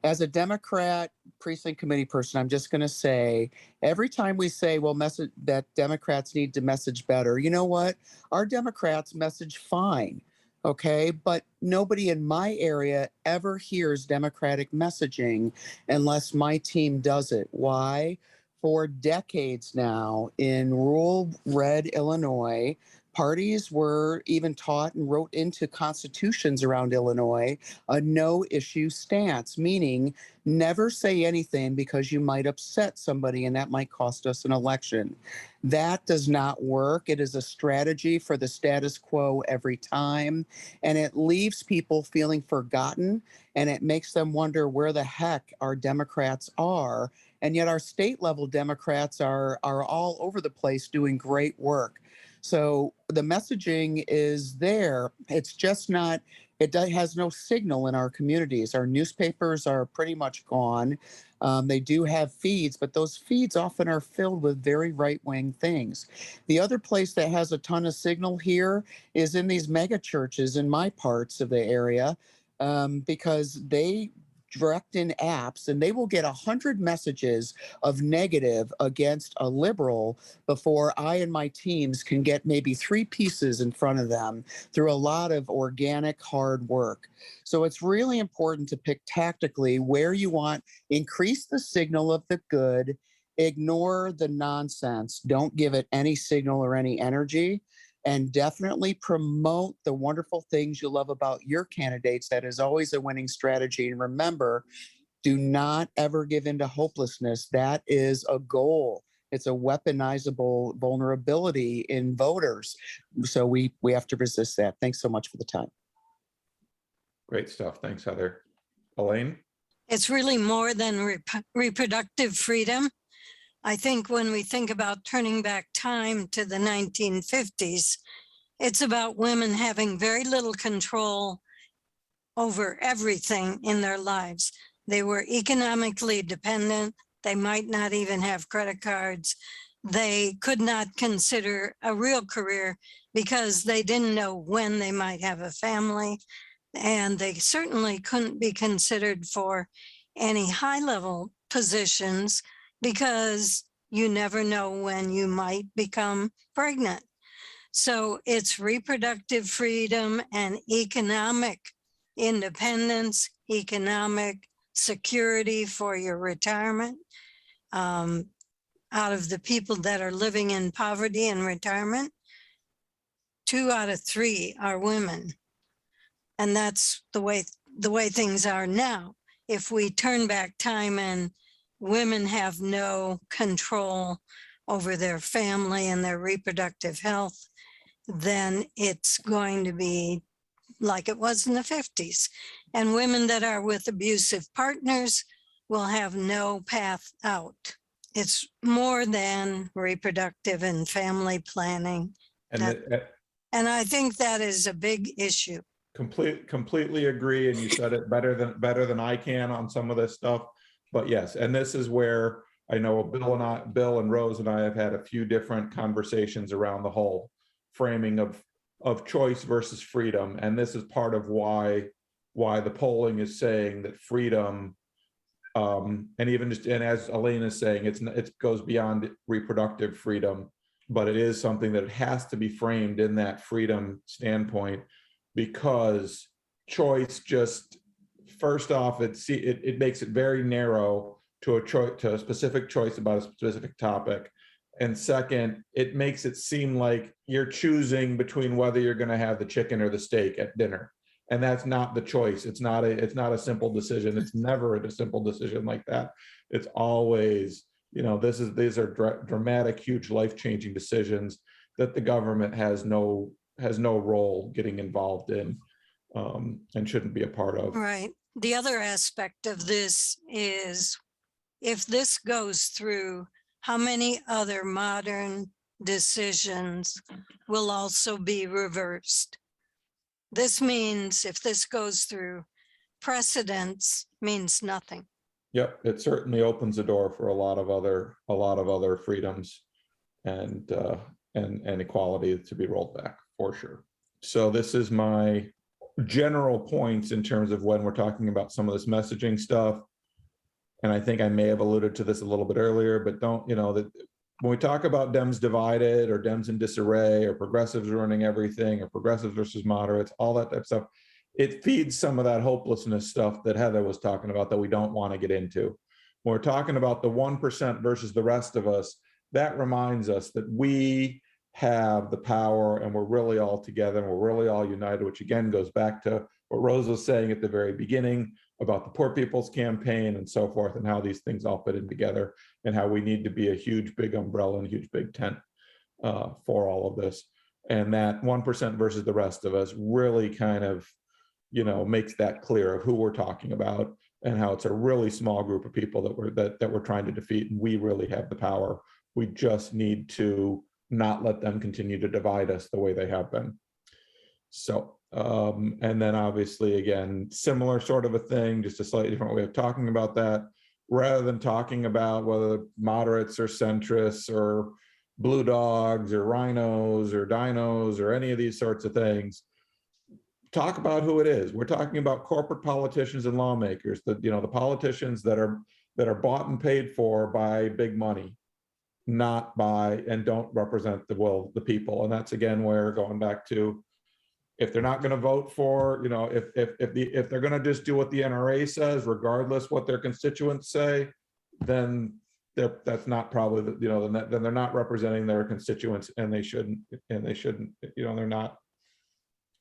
as a Democrat precinct committee person, I'm just going to say, every time we say, well, that Democrats need to message better, you know what? Our Democrats message fine. Okay, but nobody in my area ever hears Democratic messaging unless my team does it. Why? For decades now in rural red Illinois, parties were even taught and wrote into constitutions around Illinois a no-issue stance, meaning never say anything because you might upset somebody and that might cost us an election. That does not work. It is a strategy for the status quo every time, and it leaves people feeling forgotten, and it makes them wonder where the heck our Democrats are. And yet our state level Democrats are all over the place doing great work. So the messaging is there. It's just not, has no signal in our communities. Our newspapers are pretty much gone. They do have feeds, but those feeds often are filled with very right-wing things. The other place that has a ton of signal here is in these mega churches in my parts of the area, because they direct in apps, and they will get 100 messages of negative against a liberal before I and my teams can get maybe 3 pieces in front of them through a lot of organic hard work. So it's really important to pick tactically where you want, increase the signal of the good, ignore the nonsense, don't give it any signal or any energy, and definitely promote the wonderful things you love about your candidates. That is always a winning strategy. And remember, do not ever give in to hopelessness. That is a goal. It's a weaponizable vulnerability in voters. So we have to resist that. Thanks so much for the time. Great stuff. Thanks, Heather. Elaine? It's really more than reproductive freedom. I think when we think about turning back time to the 1950s, it's about women having very little control over everything in their lives. They were economically dependent. They might not even have credit cards. They could not consider a real career because they didn't know when they might have a family. And they certainly couldn't be considered for any high-level positions because you never know when you might become pregnant. So it's reproductive freedom and economic independence, economic security for your retirement. Out of the people that are living in poverty and retirement, 2 out of 3 are women. And that's the way things are now. If we turn back time and women have no control over their family and their reproductive health, then it's going to be like it was in the 50s. And women that are with abusive partners will have no path out. It's more than reproductive and family planning. And I think that is a big issue. Completely agree, and you said it better than I can on some of this stuff. But yes, and this is where I know Bill and Rose and I have had a few different conversations around the whole framing of choice versus freedom, and this is part of why the polling is saying that freedom, and as Elaine is saying, it goes beyond reproductive freedom, but it is something that it has to be framed in that freedom standpoint, because choice just, first off, it makes it very narrow to a specific choice about a specific topic. And second, it makes it seem like you're choosing between whether you're going to have the chicken or the steak at dinner. And that's not the choice. It's not a simple decision. It's never a simple decision like that. It's always, these are dramatic, huge, life-changing decisions that the government has no role getting involved in, and shouldn't be a part of. Right. The other aspect of this is, if this goes through, how many other modern decisions will also be reversed? This means if this goes through, precedence means nothing. Yep, it certainly opens the door for a lot of other freedoms and equality to be rolled back, for sure. So this is my general points in terms of when we're talking about some of this messaging stuff. And I think I may have alluded to this a little bit earlier, but that when we talk about Dems divided or Dems in disarray or progressives ruining everything or progressives versus moderates, all that type of stuff, it feeds some of that hopelessness stuff that Heather was talking about that we don't want to get into. When we're talking about the 1% versus the rest of us, that reminds us that we have the power and we're really all together and we're really all united, which again goes back to what Rose was saying at the very beginning about the Poor People's Campaign and so forth, and how these things all fit in together, and how we need to be a huge big umbrella and huge big tent for all of this. And that 1% versus the rest of us really kind of makes that clear of who we're talking about and how it's a really small group of people that we're trying to defeat, and we really have the power. We just need to not let them continue to divide us the way they have been. So, and then obviously, again, similar sort of a thing, just a slightly different way of talking about that. Rather than talking about whether moderates or centrists or blue dogs or rhinos or dinos or any of these sorts of things, talk about who it is. We're talking about corporate politicians and lawmakers, the politicians that are bought and paid for by big money, not by, and don't represent the will of the people. And that's again where, going back to, if they're not going to vote for, if they're going to just do what the NRA says, regardless what their constituents say, then that's not probably then they're not representing their constituents, and they shouldn't, they're not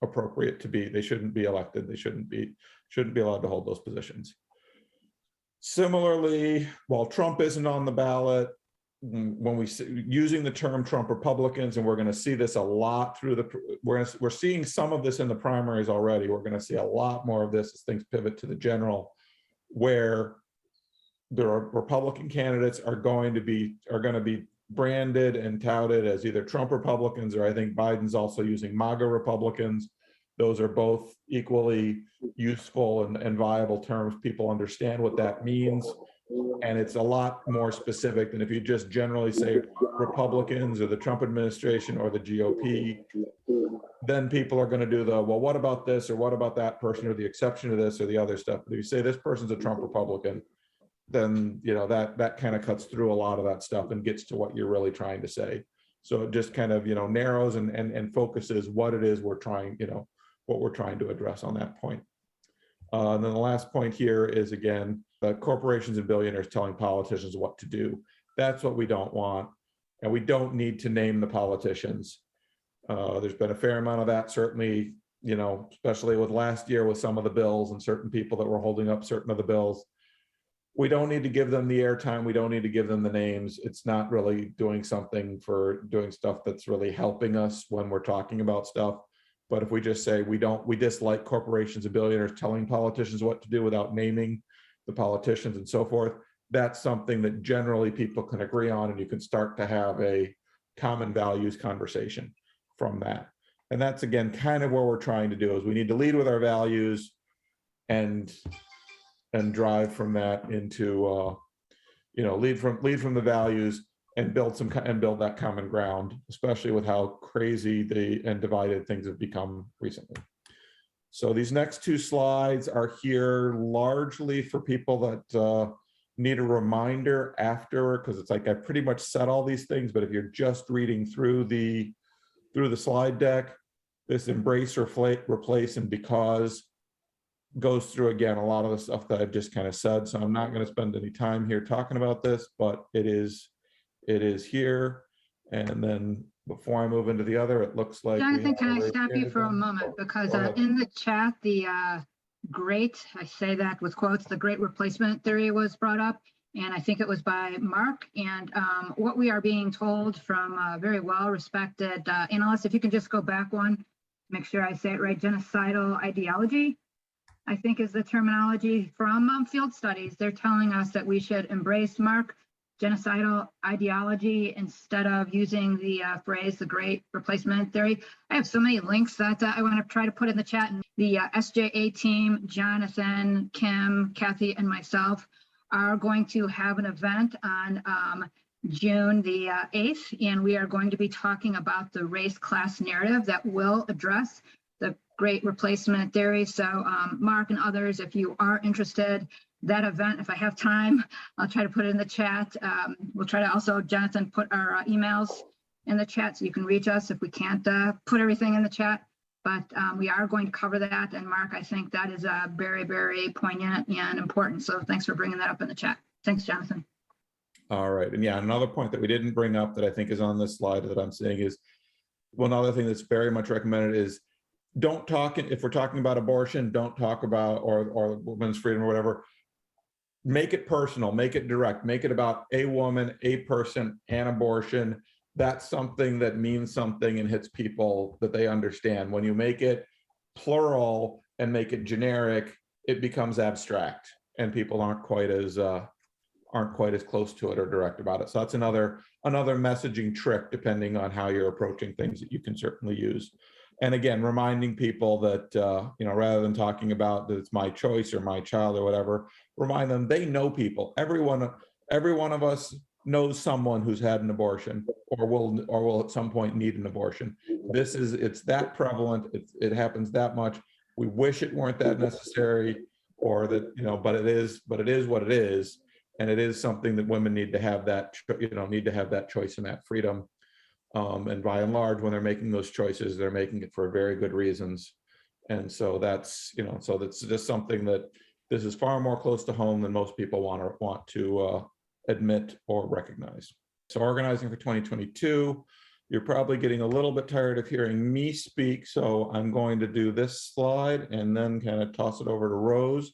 appropriate to be. They shouldn't be elected. They shouldn't be allowed to hold those positions. Similarly, while Trump isn't on the ballot, when we using the term Trump Republicans, and we're going to see this a lot through we're seeing some of this in the primaries already. We're going to see a lot more of this as things pivot to the general, where the Republican candidates are going to be branded and touted as either Trump Republicans, or I think Biden's also using MAGA Republicans. Those are both equally useful and viable terms. People understand what that means. And it's a lot more specific than if you just generally say Republicans or the Trump administration or the GOP. Then people are going to do the, well, what about this, or what about that person, or the exception to this or the other stuff. But if you say this person's a Trump Republican, then that kind of cuts through a lot of that stuff and gets to what you're really trying to say. So it just kind of narrows and focuses what it is we're trying, what we're trying to address on that point. And then the last point here is, again, corporations and billionaires telling politicians what to do. That's what we don't want. And we don't need to name the politicians. There's been a fair amount of that, certainly, especially with last year with some of the bills and certain people that were holding up certain of the bills. We don't need to give them the airtime. We don't need to give them the names. It's not really doing stuff that's really helping us when we're talking about stuff. But if we just say we dislike corporations and billionaires telling politicians what to do without naming the politicians and so forth, that's something that generally people can agree on, and you can start to have a common values conversation from that. And that's, again, kind of where we're trying to do, is we need to lead with our values and drive from that into lead from the values and build that common ground, especially with how crazy and divided things have become recently. So these next two slides are here largely for people that need a reminder after, because it's like I pretty much said all these things, but if you're just reading through the slide deck, this embrace, replace, and because goes through, again, a lot of the stuff that I've just kind of said. So I'm not going to spend any time here talking about this, but it is here. And then before I move into the other, it looks like— Jonathan, can I stop you for a moment? Because in the chat, I say that with quotes, the great replacement theory was brought up, and I think it was by Mark. And what we are being told from very well-respected analysts, if you can just go back one, make sure I say it right, genocidal ideology, I think is the terminology from field studies. They're telling us that we should embrace, Mark, genocidal ideology instead of using the phrase, the great replacement theory. I have so many links that I want to try to put in the chat. And the SJA team, Jonathan, Kim, Kathy, and myself are going to have an event on June the 8th, and we are going to be talking about the race-class narrative that will address the great replacement theory. So Mark and others, if you are interested, that event, if I have time, I'll try to put it in the chat. We'll try to also, Jonathan, put our emails in the chat so you can reach us if we can't put everything in the chat. But we are going to cover that. And Mark, I think that is very, very poignant and important. So thanks for bringing that up in the chat. Thanks, Jonathan. All right. And yeah, another point that we didn't bring up that I think is on this slide that I'm seeing is, one other thing that's very much recommended is, don't talk, if we're talking about abortion, don't talk about, or women's freedom or whatever, make it personal, make it direct, make it about a woman, a person, and abortion. That's something that means something and hits people that they understand. When you make it plural and make it generic, it becomes abstract and people aren't quite as close to it or direct about it. So that's another messaging trick, depending on how you're approaching things, that you can certainly use. And again, reminding people that, rather than talking about that it's my choice or my child or whatever, remind them they know people. Every one of us knows someone who's had an abortion or will at some point need an abortion. It's that prevalent. It happens that much. we wish it weren't that necessary, or that, but it is what it is. And it is something that women need to have that, need to have that choice and that freedom. And by and large, when they're making those choices, they're making it for very good reasons. And so that's, so that's just something that this is far more close to home than most people want to admit or recognize. So organizing for 2022, you're probably getting a little bit tired of hearing me speak. So I'm going to do this slide and then kind of toss it over to Rose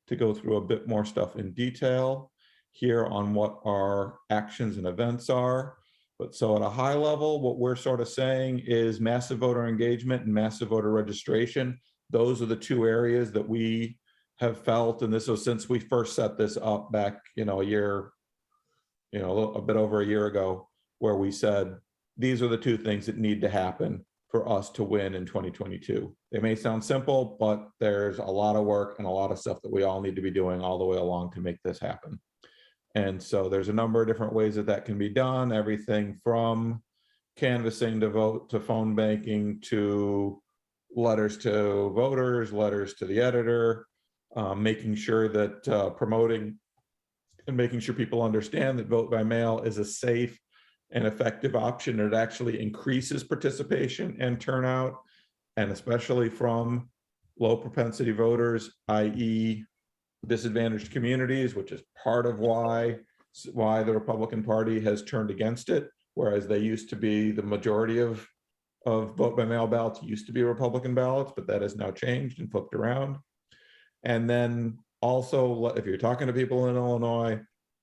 to go through a bit more stuff in detail here on what our actions and events are. But so at a high level, what we're sort of saying is massive voter engagement and massive voter registration. Those are the two areas that we have felt, and this was since we first set this up back, a year, a bit over a year ago, where we said, these are the two things that need to happen for us to win in 2022. They may sound simple, but there's a lot of work and a lot of stuff that we all need to be doing all the way along to make this happen. And so there's a number of different ways that can be done, everything from canvassing to vote, to phone banking, to letters to voters, letters to the editor, making sure that promoting and making sure people understand that vote by mail is a safe and effective option. It actually increases participation and turnout, and especially from low propensity voters, i.e. disadvantaged communities, which is part of why the Republican Party has turned against it, whereas they used to be the majority of vote by mail ballots used to be Republican ballots, but that has now changed and flipped around. And then also, if you're talking to people in Illinois,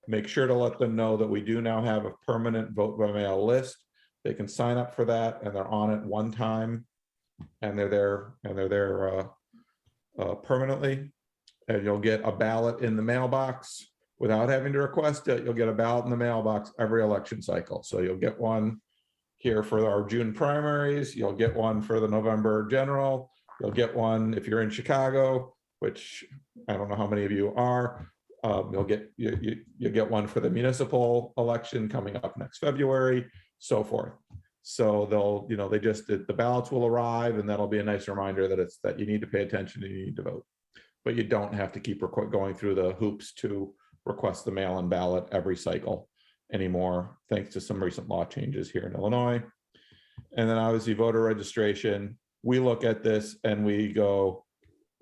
make sure to let them know that we do now have a permanent vote by mail list. They can sign up for that, and they're on it one time, and they're there permanently. And you'll get a ballot in the mailbox without having to request it. You'll get a ballot in the mailbox every election cycle. So you'll get one here for our June primaries. You'll get one for the November general. You'll get one if you're in Chicago, which I don't know how many of you are. You'll get one for the municipal election coming up next February, so forth. So they'll, the ballots will arrive, and that'll be a nice reminder that you need to pay attention and you need to vote. But you don't have to keep going through the hoops to request the mail-in ballot every cycle anymore, thanks to some recent law changes here in Illinois. And then obviously voter registration, we look at this and we go,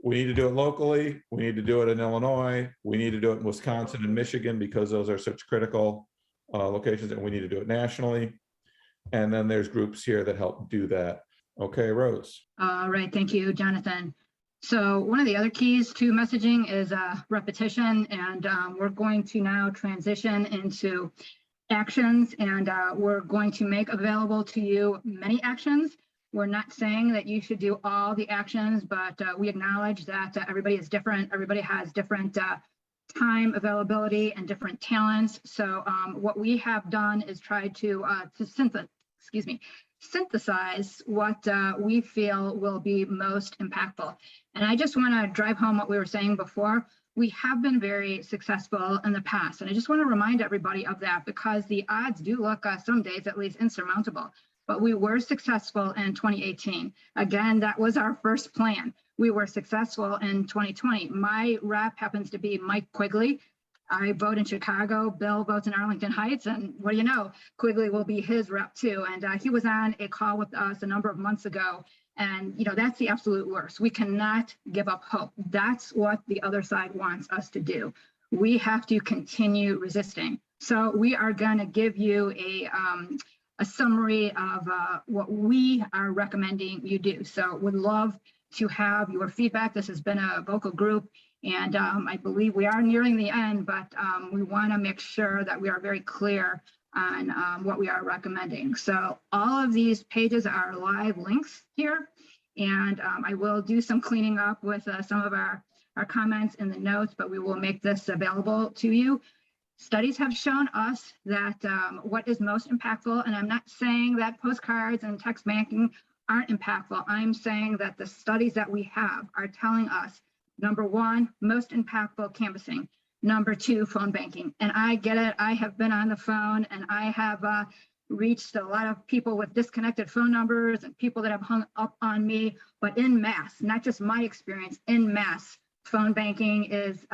we need to do it locally, we need to do it in Illinois, we need to do it in Wisconsin and Michigan because those are such critical locations, and we need to do it nationally. And then there's groups here that help do that. Okay, Rose. All right, thank you, Jonathan. So one of the other keys to messaging is repetition, and we're going to now transition into actions, and we're going to make available to you many actions. We're not saying that you should do all the actions, but we acknowledge that everybody is different. Everybody has different time availability and different talents. So what we have done is try to synthesize what we feel will be most impactful. And I just want to drive home what we were saying before. We have been very successful in the past. And I just want to remind everybody of that, because the odds do look some days at least insurmountable. But we were successful in 2018. Again, that was our first plan. We were successful in 2020. My rep happens to be Mike Quigley. I vote in Chicago, Bill votes in Arlington Heights, and what do you know, Quigley will be his rep too. And he was on a call with us a number of months ago. And that's the absolute worst. We cannot give up hope. That's what the other side wants us to do. We have to continue resisting. So we are gonna give you a summary of what we are recommending you do. So would love to have your feedback. This has been a vocal group, and I believe we are nearing the end, but we want to make sure that we are very clear on what we are recommending. So all of these pages are live links here, and I will do some cleaning up with some of our comments in the notes, but we will make this available to you. Studies have shown us that what is most impactful, and I'm not saying that postcards and text banking aren't impactful. I'm saying that the studies that we have are telling us, number one, most impactful canvassing. Number two, phone banking. And I get it. I have been on the phone, and I have reached a lot of people with disconnected phone numbers and people that have hung up on me, but in mass, not just my experience, in mass, phone banking is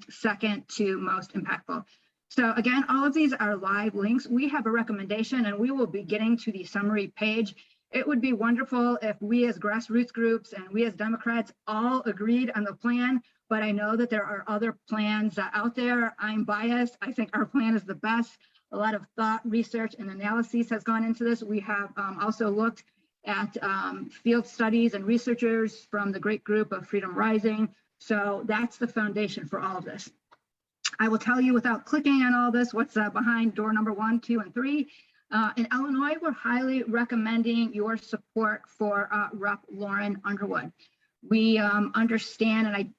second to most impactful. So again, all of these are live links. We have a recommendation and we will be getting to the summary page. It would be wonderful if we as grassroots groups and we as Democrats all agreed on the plan, but I know that there are other plans out there. I'm biased. I think our plan is the best. A lot of thought, research, and analysis has gone into this. We have also looked at field studies and researchers from the great group of Freedom Rising. So that's the foundation for all of this. I will tell you without clicking on all this, what's behind door number 1, 2, and 3. In Illinois, we're highly recommending your support for Rep. Lauren Underwood. We understand, and I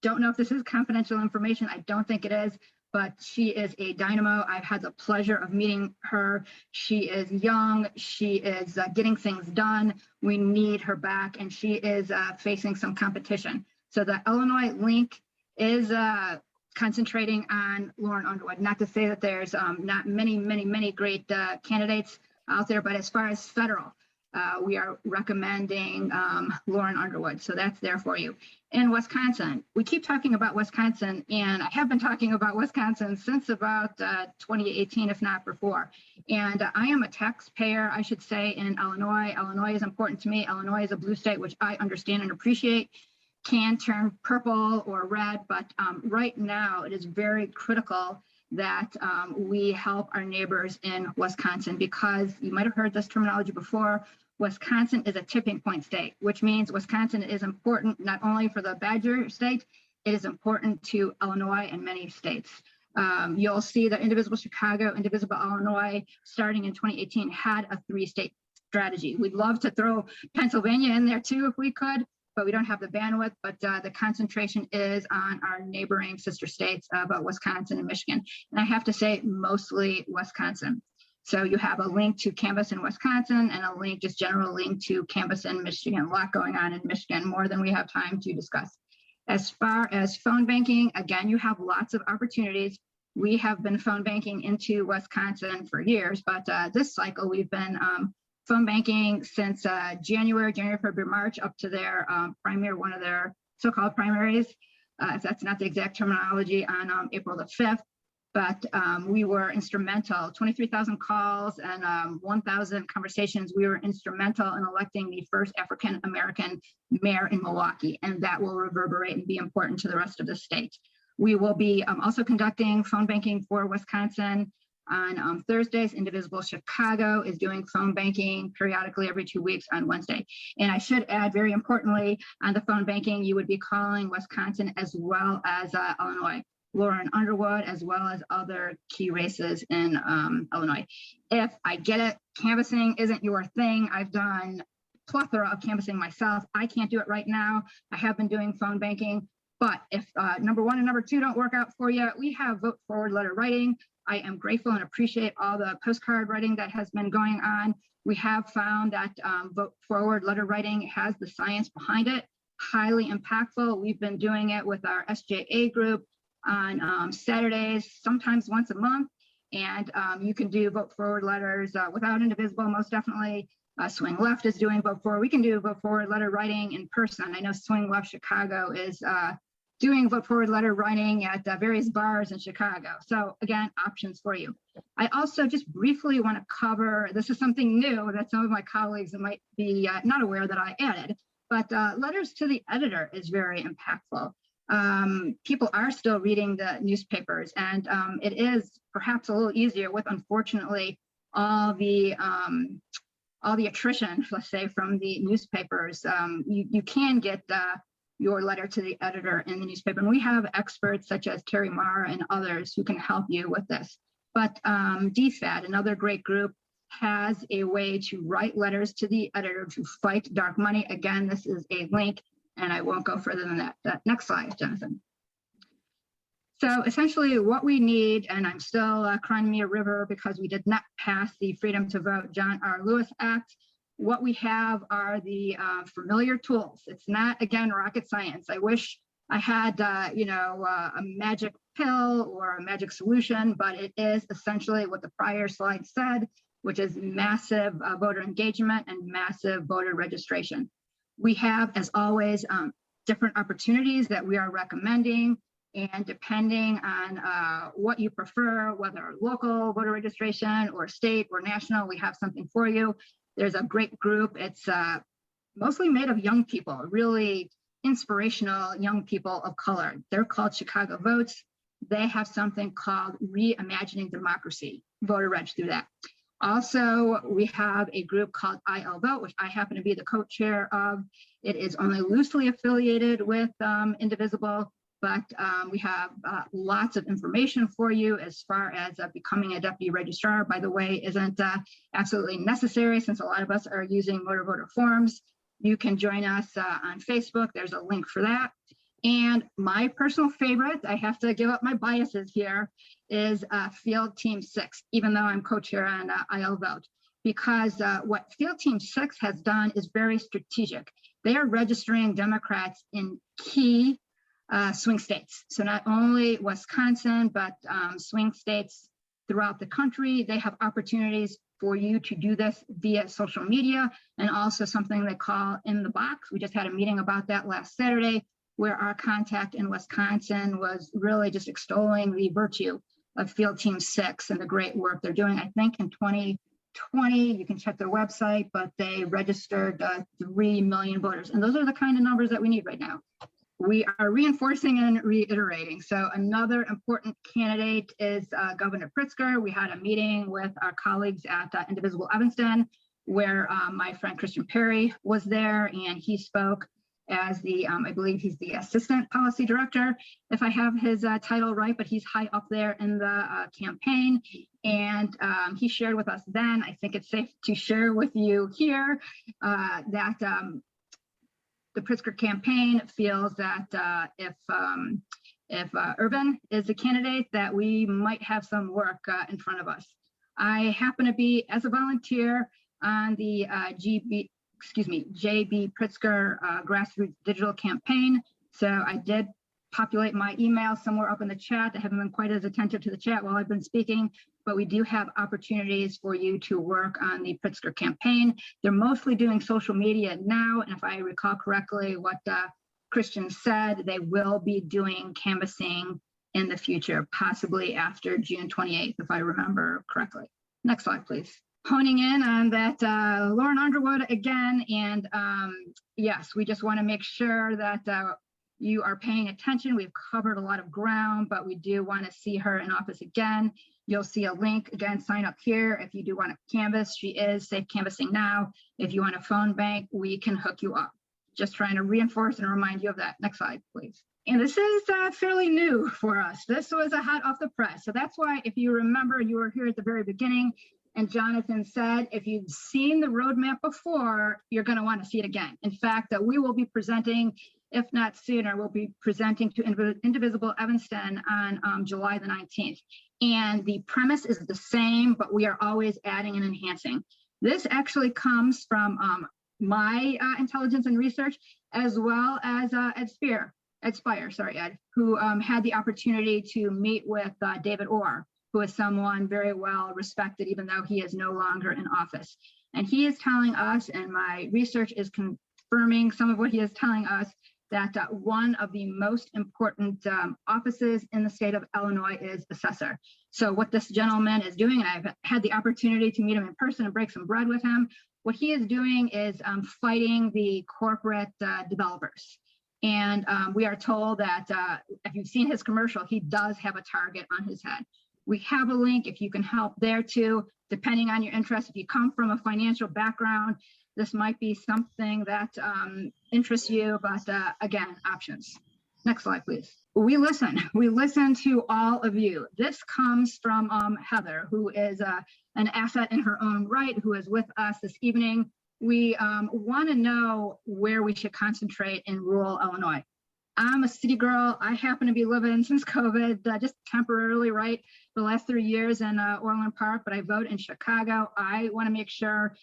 don't know if this is confidential information, I don't think it is, but she is a dynamo. I've had the pleasure of meeting her. She is young, she is getting things done. We need her back, and she is facing some competition. So the Illinois link is concentrating on Lauren Underwood. Not to say that there's not many great candidates out there, but as far as federal, we are recommending Lauren Underwood. So that's there for you. In Wisconsin, we keep talking about Wisconsin, and I have been talking about Wisconsin since about 2018, if not before. And I am a taxpayer, I should say, in Illinois. Illinois is important to me. Illinois is a blue state, which I understand and appreciate. Can turn purple or red, but right now it is very critical that we help our neighbors in Wisconsin, because you might have heard this terminology before. Wisconsin is a tipping point state, which means Wisconsin is important not only for the Badger state, it is important to Illinois and many states. You'll see that Indivisible Chicago, Indivisible Illinois, starting in 2018, had a 3-state strategy. We'd love to throw Pennsylvania in there too if we could, but we don't have the bandwidth. But the concentration is on our neighboring sister states, about Wisconsin and Michigan. And I have to say, mostly Wisconsin. So you have a link to Canvas in Wisconsin and a link, just general link to Canvas in Michigan. A lot going on in Michigan, more than we have time to discuss. As far as phone banking, again, you have lots of opportunities. We have been phone banking into Wisconsin for years, but this cycle we've been phone banking since January, February, March, up to their primary, one of their so-called primaries, if that's not the exact terminology, on April the 5th. But we were instrumental, 23,000 calls and 1,000 conversations. We were instrumental in electing the first African-American mayor in Milwaukee, and that will reverberate and be important to the rest of the state. We will be also conducting phone banking for Wisconsin on Thursdays. Indivisible Chicago is doing phone banking periodically every 2 weeks on Wednesday. And I should add, very importantly, on the phone banking, you would be calling Wisconsin as well as Illinois. Lauren Underwood, as well as other key races in Illinois. If I get it, canvassing isn't your thing. I've done plethora of canvassing myself. I can't do it right now. I have been doing phone banking, but if number 1 and number 2 don't work out for you, we have vote forward letter writing. I am grateful and appreciate all the postcard writing that has been going on. We have found that vote forward letter writing has the science behind it, highly impactful. We've been doing it with our SJA group on Saturdays, sometimes once a month. And you can do vote forward letters without Indivisible, most definitely. Swing Left is doing vote forward. We can do vote forward letter writing in person. I know Swing Left Chicago is doing vote forward letter writing at various bars in Chicago. So again, options for you. I also just briefly want to cover, this is something new that some of my colleagues might be not aware that I added, but letters to the editor is very impactful. People are still reading the newspapers, and it is perhaps a little easier with, unfortunately, all the attrition, let's say, from the newspapers. You can get your letter to the editor in the newspaper, and we have experts such as Terry Marr and others who can help you with this. But DFAT, another great group, has a way to write letters to the editor to fight dark money. Again, this is a link, and I won't go further than that. Next slide, Jonathan. So essentially what we need, and I'm still crying me a river because we did not pass the Freedom to Vote John R. Lewis Act. What we have are the familiar tools. It's not, again, rocket science. I wish I had, a magic pill or a magic solution, but it is essentially what the prior slide said. which is massive voter engagement and massive voter registration. We have, as always, different opportunities that we are recommending, and depending on what you prefer, whether local voter registration or state or national, we have something for you. There's a great group. It's mostly made of young people, really inspirational young people of color. They're called Chicago Votes. They have something called Reimagining Democracy, voter reg through that. Also, we have a group called IL Vote, which I happen to be the co-chair of. It is only loosely affiliated with Indivisible, but we have lots of information for you as far as becoming a deputy registrar. By the way, isn't absolutely necessary since a lot of us are using motor voter forms. You can join us on Facebook. There's a link for that. And my personal favorite, I have to give up my biases here, is Field Team 6, even though I'm co-chair on IL Vote, because what Field Team 6 has done is very strategic. They are registering Democrats in key swing states. So not only Wisconsin, but swing states throughout the country. They have opportunities for you to do this via social media, and also something they call In the Box. We just had a meeting about that last Saturday, where our contact in Wisconsin was really just extolling the virtue of Field Team 6 and the great work they're doing. I think in 2020, you can check their website, but they registered 3 million voters. And those are the kind of numbers that we need right now. We are reinforcing and reiterating. So another important candidate is Governor Pritzker. We had a meeting with our colleagues at Indivisible Evanston, where my friend Christian Perry was there, and he spoke as the, I believe he's the assistant policy director, if I have his title right, but he's high up there in the campaign. And he shared with us then, I think it's safe to share with you here, that the Pritzker campaign feels that if Urban is the candidate, that we might have some work in front of us. I happen to be, as a volunteer, on the JB Pritzker grassroots digital campaign. So I did populate my email somewhere up in the chat. I haven't been quite as attentive to the chat while I've been speaking, but we do have opportunities for you to work on the Pritzker campaign. They're mostly doing social media now, and if I recall correctly what Christian said, they will be doing canvassing in the future, possibly after June 28th, if I remember correctly. Next slide, please. Honing in on that, Lauren Underwood again, and yes, we just want to make sure that you are paying attention. We've covered a lot of ground, but we do want to see her in office again. You'll see a link again, sign up here if you do want to canvass. She is safe canvassing now. If you want a phone bank, we can hook you up. Just trying to reinforce and remind you of that. Next slide, please. And this is fairly new for us. This was a hot off the press. So that's why, if you remember, you were here at the very beginning, and Jonathan said, if you've seen the roadmap before, you're going to want to see it again. In fact, we will be presenting, if not sooner, we'll be presenting to Indivisible Evanston on July the 19th. And the premise is the same, but we are always adding and enhancing. This actually comes from my intelligence and research, as well as Ed Spire, who had the opportunity to meet with David Orr, who is someone very well respected, even though he is no longer in office. And he is telling us, and my research is confirming some of what he is telling us, that one of the most important offices in the state of Illinois is assessor. So what this gentleman is doing, and I've had the opportunity to meet him in person and break some bread with him, what he is doing is fighting the corporate developers. And we are told that if you've seen his commercial, he does have a target on his head. We have a link if you can help there too, depending on your interest. If you come from a financial background, this might be something that interests you, but again, options. Next slide, please. We listen to all of you. This comes from Heather, who is an asset in her own right, who is with us this evening. We want to know where we should concentrate in rural Illinois. I'm a city girl. I happen to be living since COVID, just temporarily, right, for the last 3 years in Orland Park, but I vote in Chicago. I want to make sure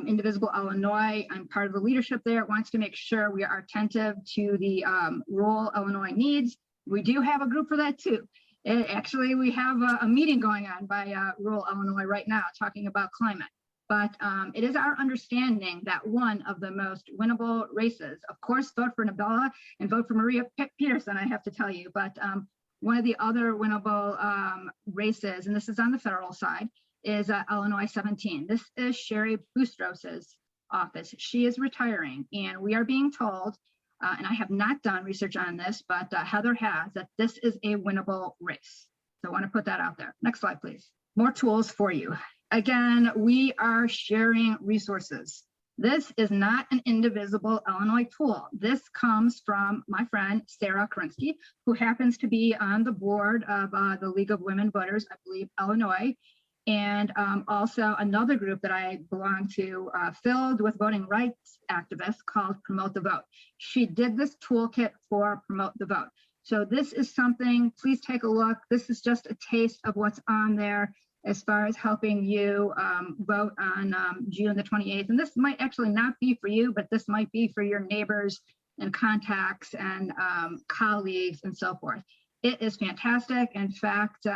Indivisible Illinois, I'm part of the leadership there, wants to make sure we are attentive to the rural Illinois needs. We do have a group for that too. Actually, we have a meeting going on by rural Illinois right now talking about climate. But it is our understanding that one of the most winnable races, of course, vote for Nabella and vote for Maria Peterson, I have to tell you, but one of the other winnable races, and this is on the federal side, is Illinois 17. This is Sherry Boustros's office. She is retiring, and we are being told, and I have not done research on this, but Heather has, that this is a winnable race. So I want to put that out there. Next slide, please. More tools for you. Again, we are sharing resources. This is not an Indivisible Illinois tool. This comes from my friend, Sarah Krinsky, who happens to be on the board of the League of Women Voters, I believe, Illinois, and also another group that I belong to, filled with voting rights activists called Promote the Vote. She did this toolkit for Promote the Vote. So this is something, please take a look. This is just a taste of what's on there as far as helping you vote on June the 28th. And this might actually not be for you, but this might be for your neighbors and contacts and colleagues and so forth. It is fantastic. In fact,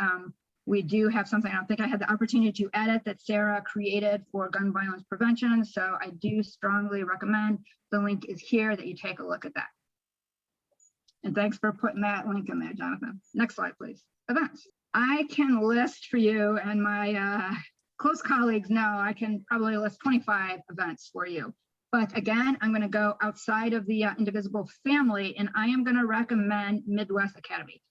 we do have something I don't think I had the opportunity to edit that Sarah created for gun violence prevention. So I do strongly recommend, the link is here, that you take a look at that. And thanks for putting that link in there, Jonathan. Next slide, please. Events. I can list for you, and my close colleagues know, I can probably list 25 events for you. But again, I'm going to go outside of the Indivisible family, and I am going to recommend Midwest Academy.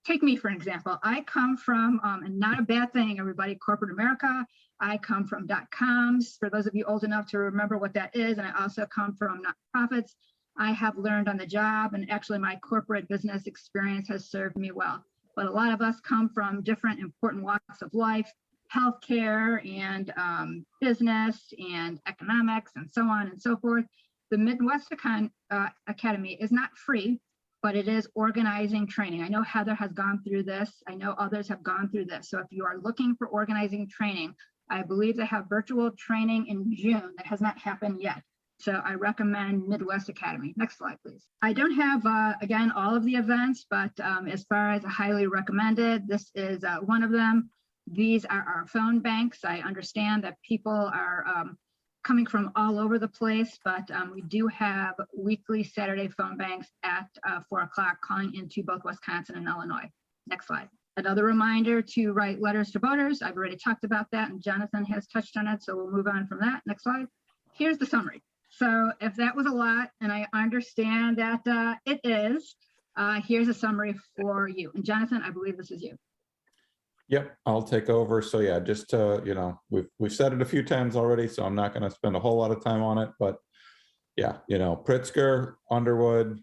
Take me for an example. I come from, and not a bad thing, everybody, corporate America. I come from .coms, for those of you old enough to remember what that is, and I also come from nonprofits. I have learned on the job, and actually my corporate business experience has served me well. But a lot of us come from different important walks of life, healthcare and business and economics and so on and so forth. The Midwest Academy is not free, but it is organizing training. I know Heather has gone through this. I know others have gone through this. So if you are looking for organizing training, I believe they have virtual training in June that has not happened yet. So I recommend Midwest Academy. Next slide, please. I don't have, again, all of the events, but as far as highly recommended, this is one of them. These are our phone banks. I understand that people are coming from all over the place, but we do have weekly Saturday phone banks at 4 o'clock calling into both Wisconsin and Illinois. Next slide. Another reminder to write letters to voters. I've already talked about that, and Jonathan has touched on it, so we'll move on from that. Next slide. Here's the summary. So if that was a lot, and I understand that it is, here's a summary for you. And Jonathan, I believe this is you. Yep, I'll take over. So yeah, just to, you know, we've said it a few times already, so I'm not going to spend a whole lot of time on it. But yeah, you know, Pritzker, Underwood,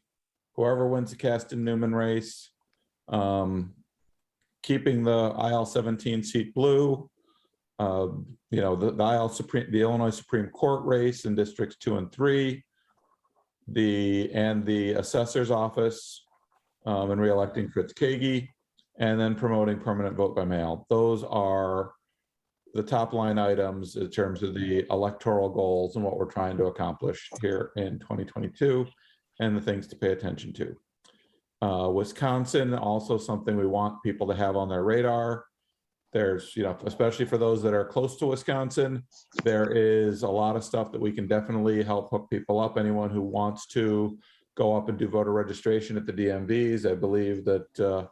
whoever wins the Kasten-Newman race, keeping the aisle 17 seat blue. You know, the Illinois Supreme Court race in districts 2 and 3, the assessor's office, and reelecting Fritz Kagi, and then promoting permanent vote by mail. Those are the top line items in terms of the electoral goals and what we're trying to accomplish here in 2022, and the things to pay attention to. Wisconsin, also something we want people to have on their radar. There's, you know, especially for those that are close to Wisconsin, there is a lot of stuff that we can definitely help hook people up. Anyone who wants to go up and do voter registration at the DMVs, I believe that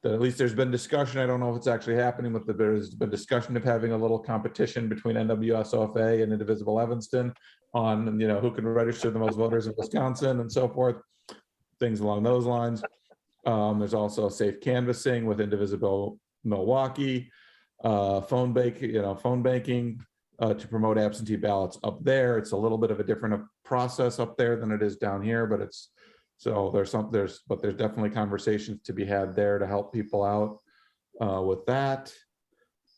at least there's been discussion. I don't know if it's actually happening, but there's been discussion of having a little competition between NWSOFA and Indivisible Evanston on, you know, who can register the most voters in Wisconsin and so forth, things along those lines. There's also safe canvassing with Indivisible Milwaukee, phone banking to promote absentee ballots up there. It's a little bit of a different process up there than it is down here, but it's there's definitely conversations to be had there to help people out with that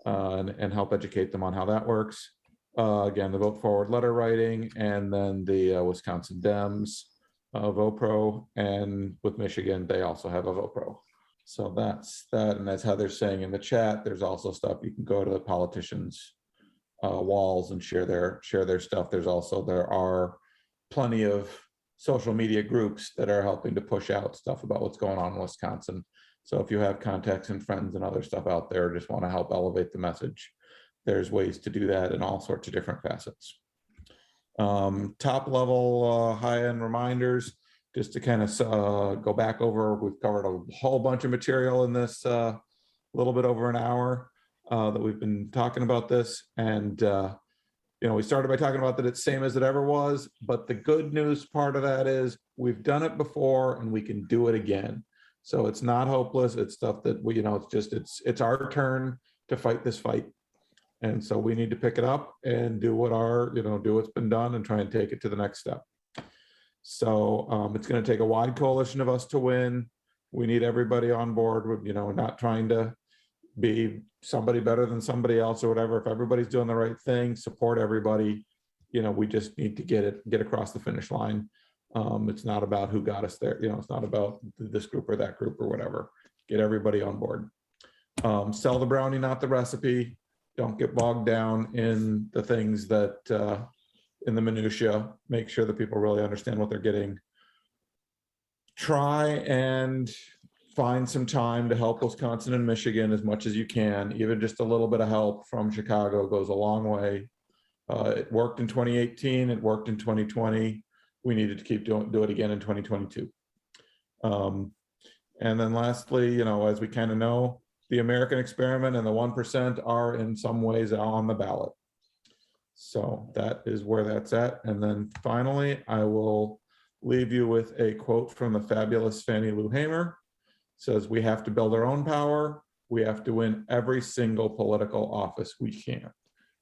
and help educate them on how that works. Again, the Vote Forward letter writing, and then the Wisconsin Dems VoPro, and with Michigan, they also have a VoPro. So that's that, and as Heather's saying in the chat, there's also stuff you can go to the politicians' walls and share their stuff. There are plenty of social media groups that are helping to push out stuff about what's going on in Wisconsin. So if you have contacts and friends and other stuff out there, just want to help elevate the message, there's ways to do that in all sorts of different facets. Top level high-end reminders, just to kind of go back over, we've covered a whole bunch of material in this little bit over an hour that we've been talking about this. And, we started by talking about that it's same as it ever was, but the good news part of that is we've done it before and we can do it again. So it's not hopeless. It's stuff that we, it's our turn to fight this fight. And so we need to pick it up and do do what's been done and try and take it to the next step. So it's going to take a wide coalition of us to win. We need everybody on board with, not trying to be somebody better than somebody else or whatever. If everybody's doing the right thing, support everybody. We just need to get across the finish line. It's not about who got us there. It's not about this group or that group or whatever. Get everybody on board. Sell the brownie, not the recipe. Don't get bogged down in the things that in the minutia. Make sure that people really understand what they're getting. Try and find some time to help Wisconsin and Michigan as much as you can. Even just a little bit of help from Chicago goes a long way. It worked in 2018. It worked in 2020. We needed to keep do it again in 2022. And then lastly, as we kind of know, the American experiment and the 1% are in some ways on the ballot. So that is where that's at. And then finally, I will leave you with a quote from the fabulous Fannie Lou Hamer. It says, "We have to build our own power. We have to win every single political office we can."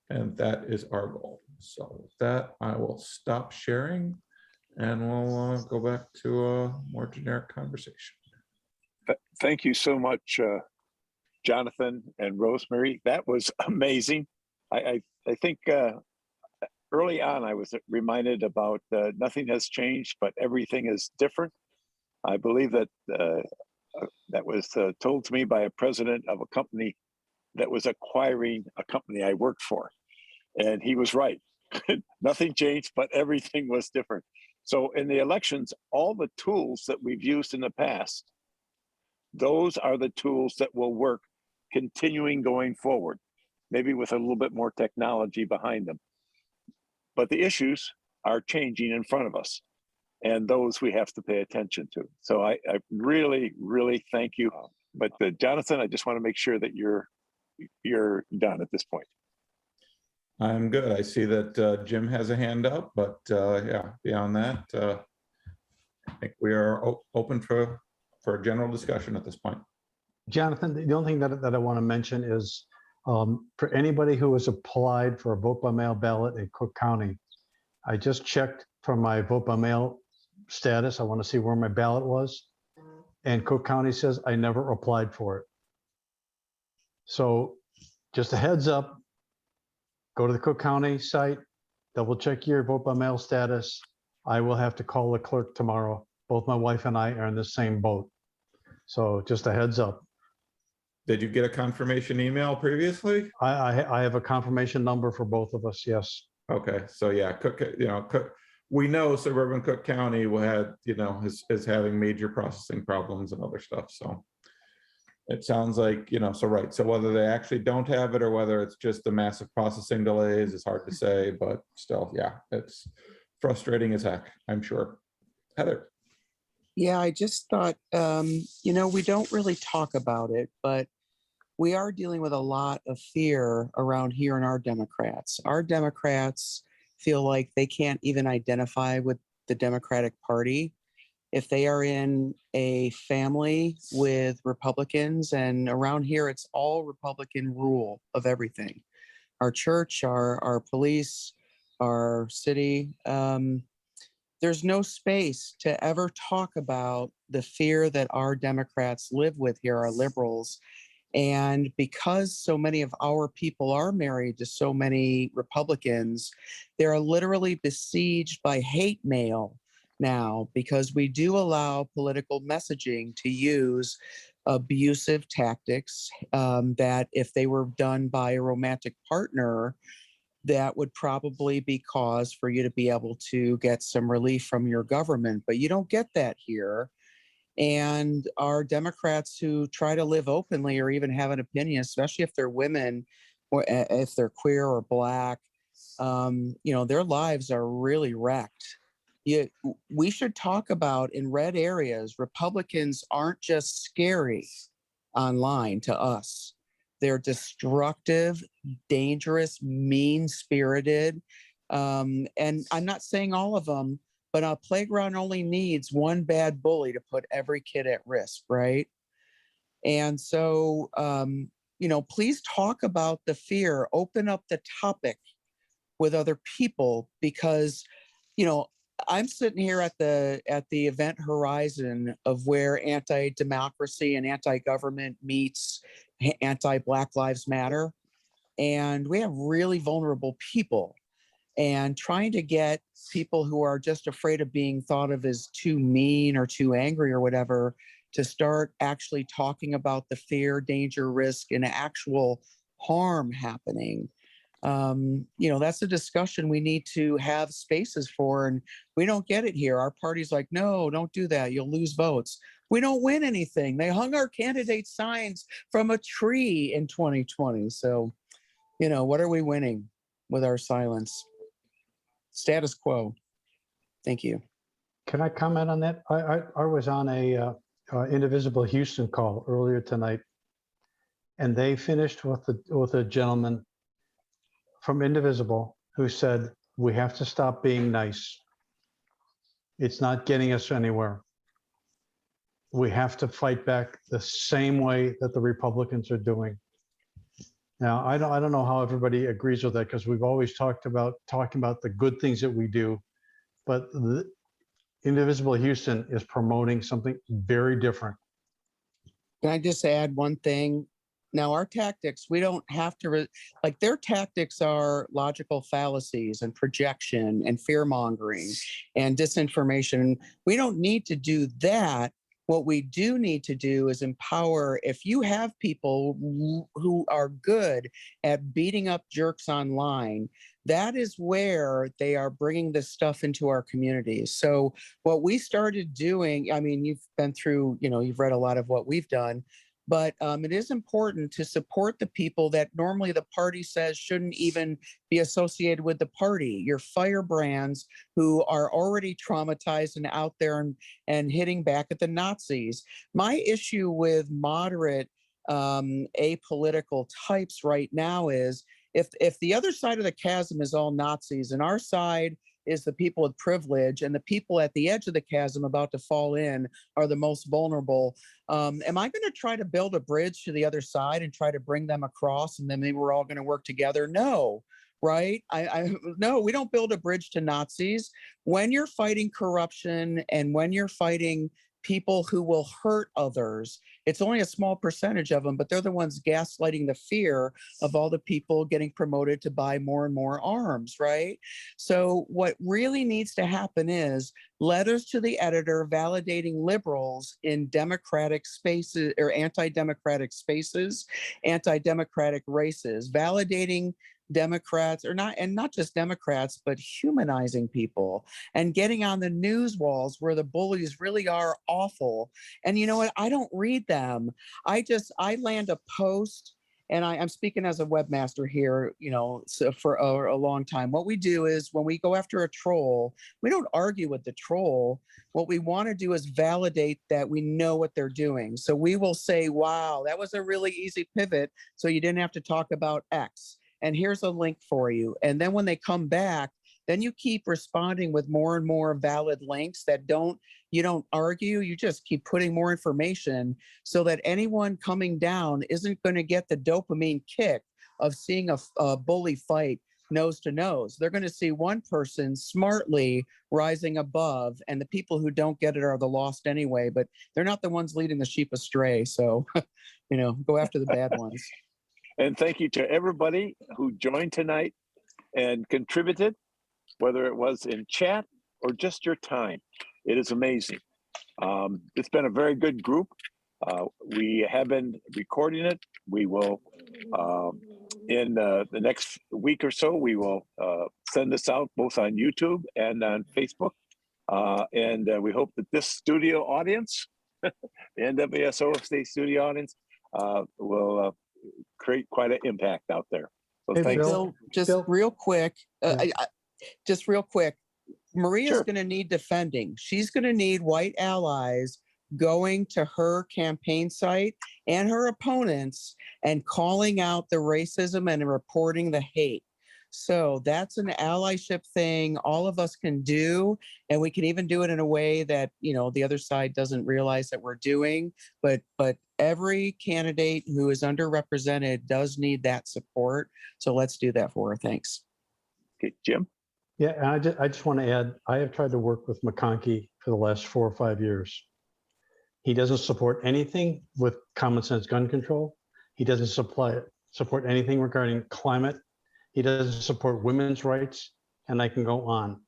And that is our goal. So with that, I will stop sharing and we'll go back to a more generic conversation. Thank you so much, Jonathan and Rosemary. That was amazing. I think early on I was reminded about nothing has changed, but everything is different. I believe that that was told to me by a president of a company that was acquiring a company I worked for. And he was right. Nothing changed, but everything was different. So in the elections, all the tools that we've used in the past, those are the tools that will work continuing going forward, maybe with a little bit more technology behind them. But the issues are changing in front of us, and those we have to pay attention to. So I really, really thank you. But Jonathan, I just want to make sure that you're done at this point. I'm good. I see that Jim has a hand up, but yeah, beyond that, I think we are open for a general discussion at this point. Jonathan, the only thing that I want to mention is for anybody who has applied for a vote by mail ballot in Cook County, I just checked for my vote by mail status. I want to see where my ballot was. And Cook County says I never applied for it. So just a heads up, go to the Cook County site, double check your vote by mail status. I will have to call the clerk tomorrow. Both my wife and I are in the same boat. So just a heads up. Did you get a confirmation email previously? I have a confirmation number for both of us, yes. Okay, so yeah, Cook, we know suburban Cook County had, is having major processing problems and other stuff. So it sounds like, so right. So whether they actually don't have it or whether it's just the massive processing delays is hard to say, but still, yeah, it's frustrating as heck, I'm sure. Heather. Yeah, I just thought, we don't really talk about it, but we are dealing with a lot of fear around here in our Democrats. Our Democrats feel like they can't even identify with the Democratic Party if they are in a family with Republicans, and around here, it's all Republican rule of everything. Our church, our police, our city, there's no space to ever talk about the fear that our Democrats live with here, our liberals. And because so many of our people are married to so many Republicans, they're literally besieged by hate mail now, because we do allow political messaging to use abusive tactics that if they were done by a romantic partner, that would probably be cause for you to be able to get some relief from your government. But you don't get that here. and our Democrats who try to live openly or even have an opinion, especially if they're women or if they're queer or Black, their lives are really wrecked. We should talk about in red areas, Republicans aren't just scary online to us. They're destructive, dangerous, mean-spirited. And I'm not saying all of them, but a playground only needs one bad bully to put every kid at risk, right? And so, please talk about the fear, open up the topic with other people, because, I'm sitting here at the event horizon of where anti-democracy and anti-government meets anti-Black Lives Matter. And we have really vulnerable people, and trying to get people who are just afraid of being thought of as too mean or too angry or whatever to start actually talking about the fear, danger, risk, and actual harm happening. That's a discussion we need to have spaces for, and we don't get it here. Our party's like, no, don't do that. You'll lose votes. We don't win anything. They hung our candidate signs from a tree in 2020. So, what are we winning with our silence? Status quo. Thank you. Can I comment on that? I was on a Indivisible Houston call earlier tonight, and they finished with a gentleman from Indivisible who said, we have to stop being nice. It's not getting us anywhere. We have to fight back the same way that the Republicans are doing. Now, I don't know how everybody agrees with that, because we've always talking about the good things that we do, but the Indivisible Houston is promoting something very different. Can I just add one thing? Now, our tactics, we don't have to, their tactics are logical fallacies and projection and fear mongering and disinformation. We don't need to do that. What we do need to do is empower. If you have people who are good at beating up jerks online, that is where they are bringing this stuff into our communities. So what we started doing, I mean, you've been through, you've read a lot of what we've done, but it is important to support the people that normally the party says shouldn't even be associated with the party. Your firebrands who are already traumatized and out there and hitting back at the Nazis. My issue with moderate apolitical types right now is if the other side of the chasm is all Nazis and our side is the people with privilege, and the people at the edge of the chasm about to fall in are the most vulnerable. Am I going to try to build a bridge to the other side and try to bring them across, and then maybe we're all going to work together? No, right? No, we don't build a bridge to Nazis. When you're fighting corruption and when you're fighting people who will hurt others, it's only a small percentage of them, but they're the ones gaslighting the fear of all the people getting promoted to buy more and more arms, right? So what really needs to happen is letters to the editor validating liberals in democratic spaces or anti-democratic spaces, anti-democratic races, validating Democrats or not, and not just Democrats, but humanizing people and getting on the news walls where the bullies really are awful. And you know what? I don't read them. I land a post, and I'm speaking as a webmaster here, so for a long time. What we do is when we go after a troll, we don't argue with the troll. What we want to do is validate that we know what they're doing. So we will say, wow, that was a really easy pivot. So you didn't have to talk about X. And here's a link for you. And then when they come back, then you keep responding with more and more valid links that you don't argue, you just keep putting more information so that anyone coming down isn't going to get the dopamine kick of seeing a bully fight nose to nose. They're going to see one person smartly rising above, and the people who don't get it are the lost anyway, but they're not the ones leading the sheep astray. So, go after the bad ones. And thank you to everybody who joined tonight and contributed, whether it was in chat or just your time. It is amazing. It's been a very good group. We have been recording it. We will, in the next week or so, we will send this out both on YouTube and on Facebook. And we hope that this studio audience the NWSOFA studio audience will create quite an impact out there. So Hey, thanks. Bill, just Bill? real quick, Yeah. just real quick, Maria's Sure. going to need defending. She's going to need white allies going to her campaign site and her opponents and calling out the racism and reporting the hate. So that's an allyship thing all of us can do. And we can even do it in a way that, you know, the other side doesn't realize that we're doing. But every candidate who is underrepresented does need that support. So let's do that for her. Thanks. Okay, Jim. Yeah, and I just want to add, I have tried to work with McConkey for the last 4 or 5 years. He doesn't support anything with common sense gun control. He doesn't support anything regarding climate. He doesn't support women's rights, and I can go on.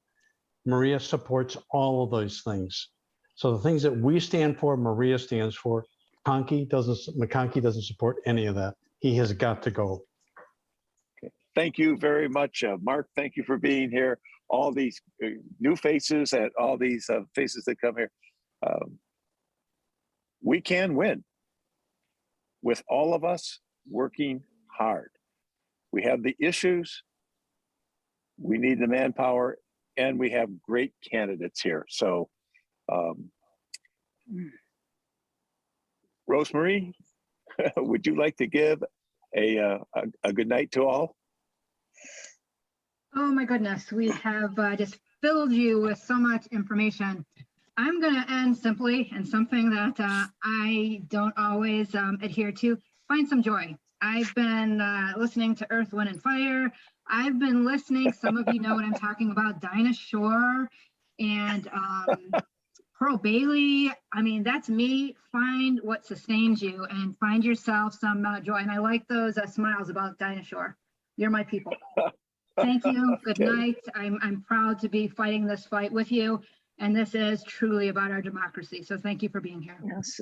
Maria supports all of those things. So the things that we stand for, Maria stands for. McConkey doesn't support any of that. He has got to go. Thank you very much, Mark. Thank you for being here. All these new faces and all these faces that come here. We can win with all of us working hard. We have the issues, we need the manpower, and we have great candidates here. So, Rosemarie, would you like to give a good night to all? Oh my goodness, we have just filled you with so much information. I'm going to end simply in something that I don't always adhere to. Find some joy. I've been listening to Earth, Wind, and Fire. I've been listening, some of you know what I'm talking about, Dinah Shore and Pearl Bailey. I mean, that's me. Find what sustains you and find yourself some joy. And I like those smiles about Dinah Shore. You're my people. Thank you. Good night. I'm proud to be fighting this fight with you. And this is truly about our democracy. So thank you for being here. Yes.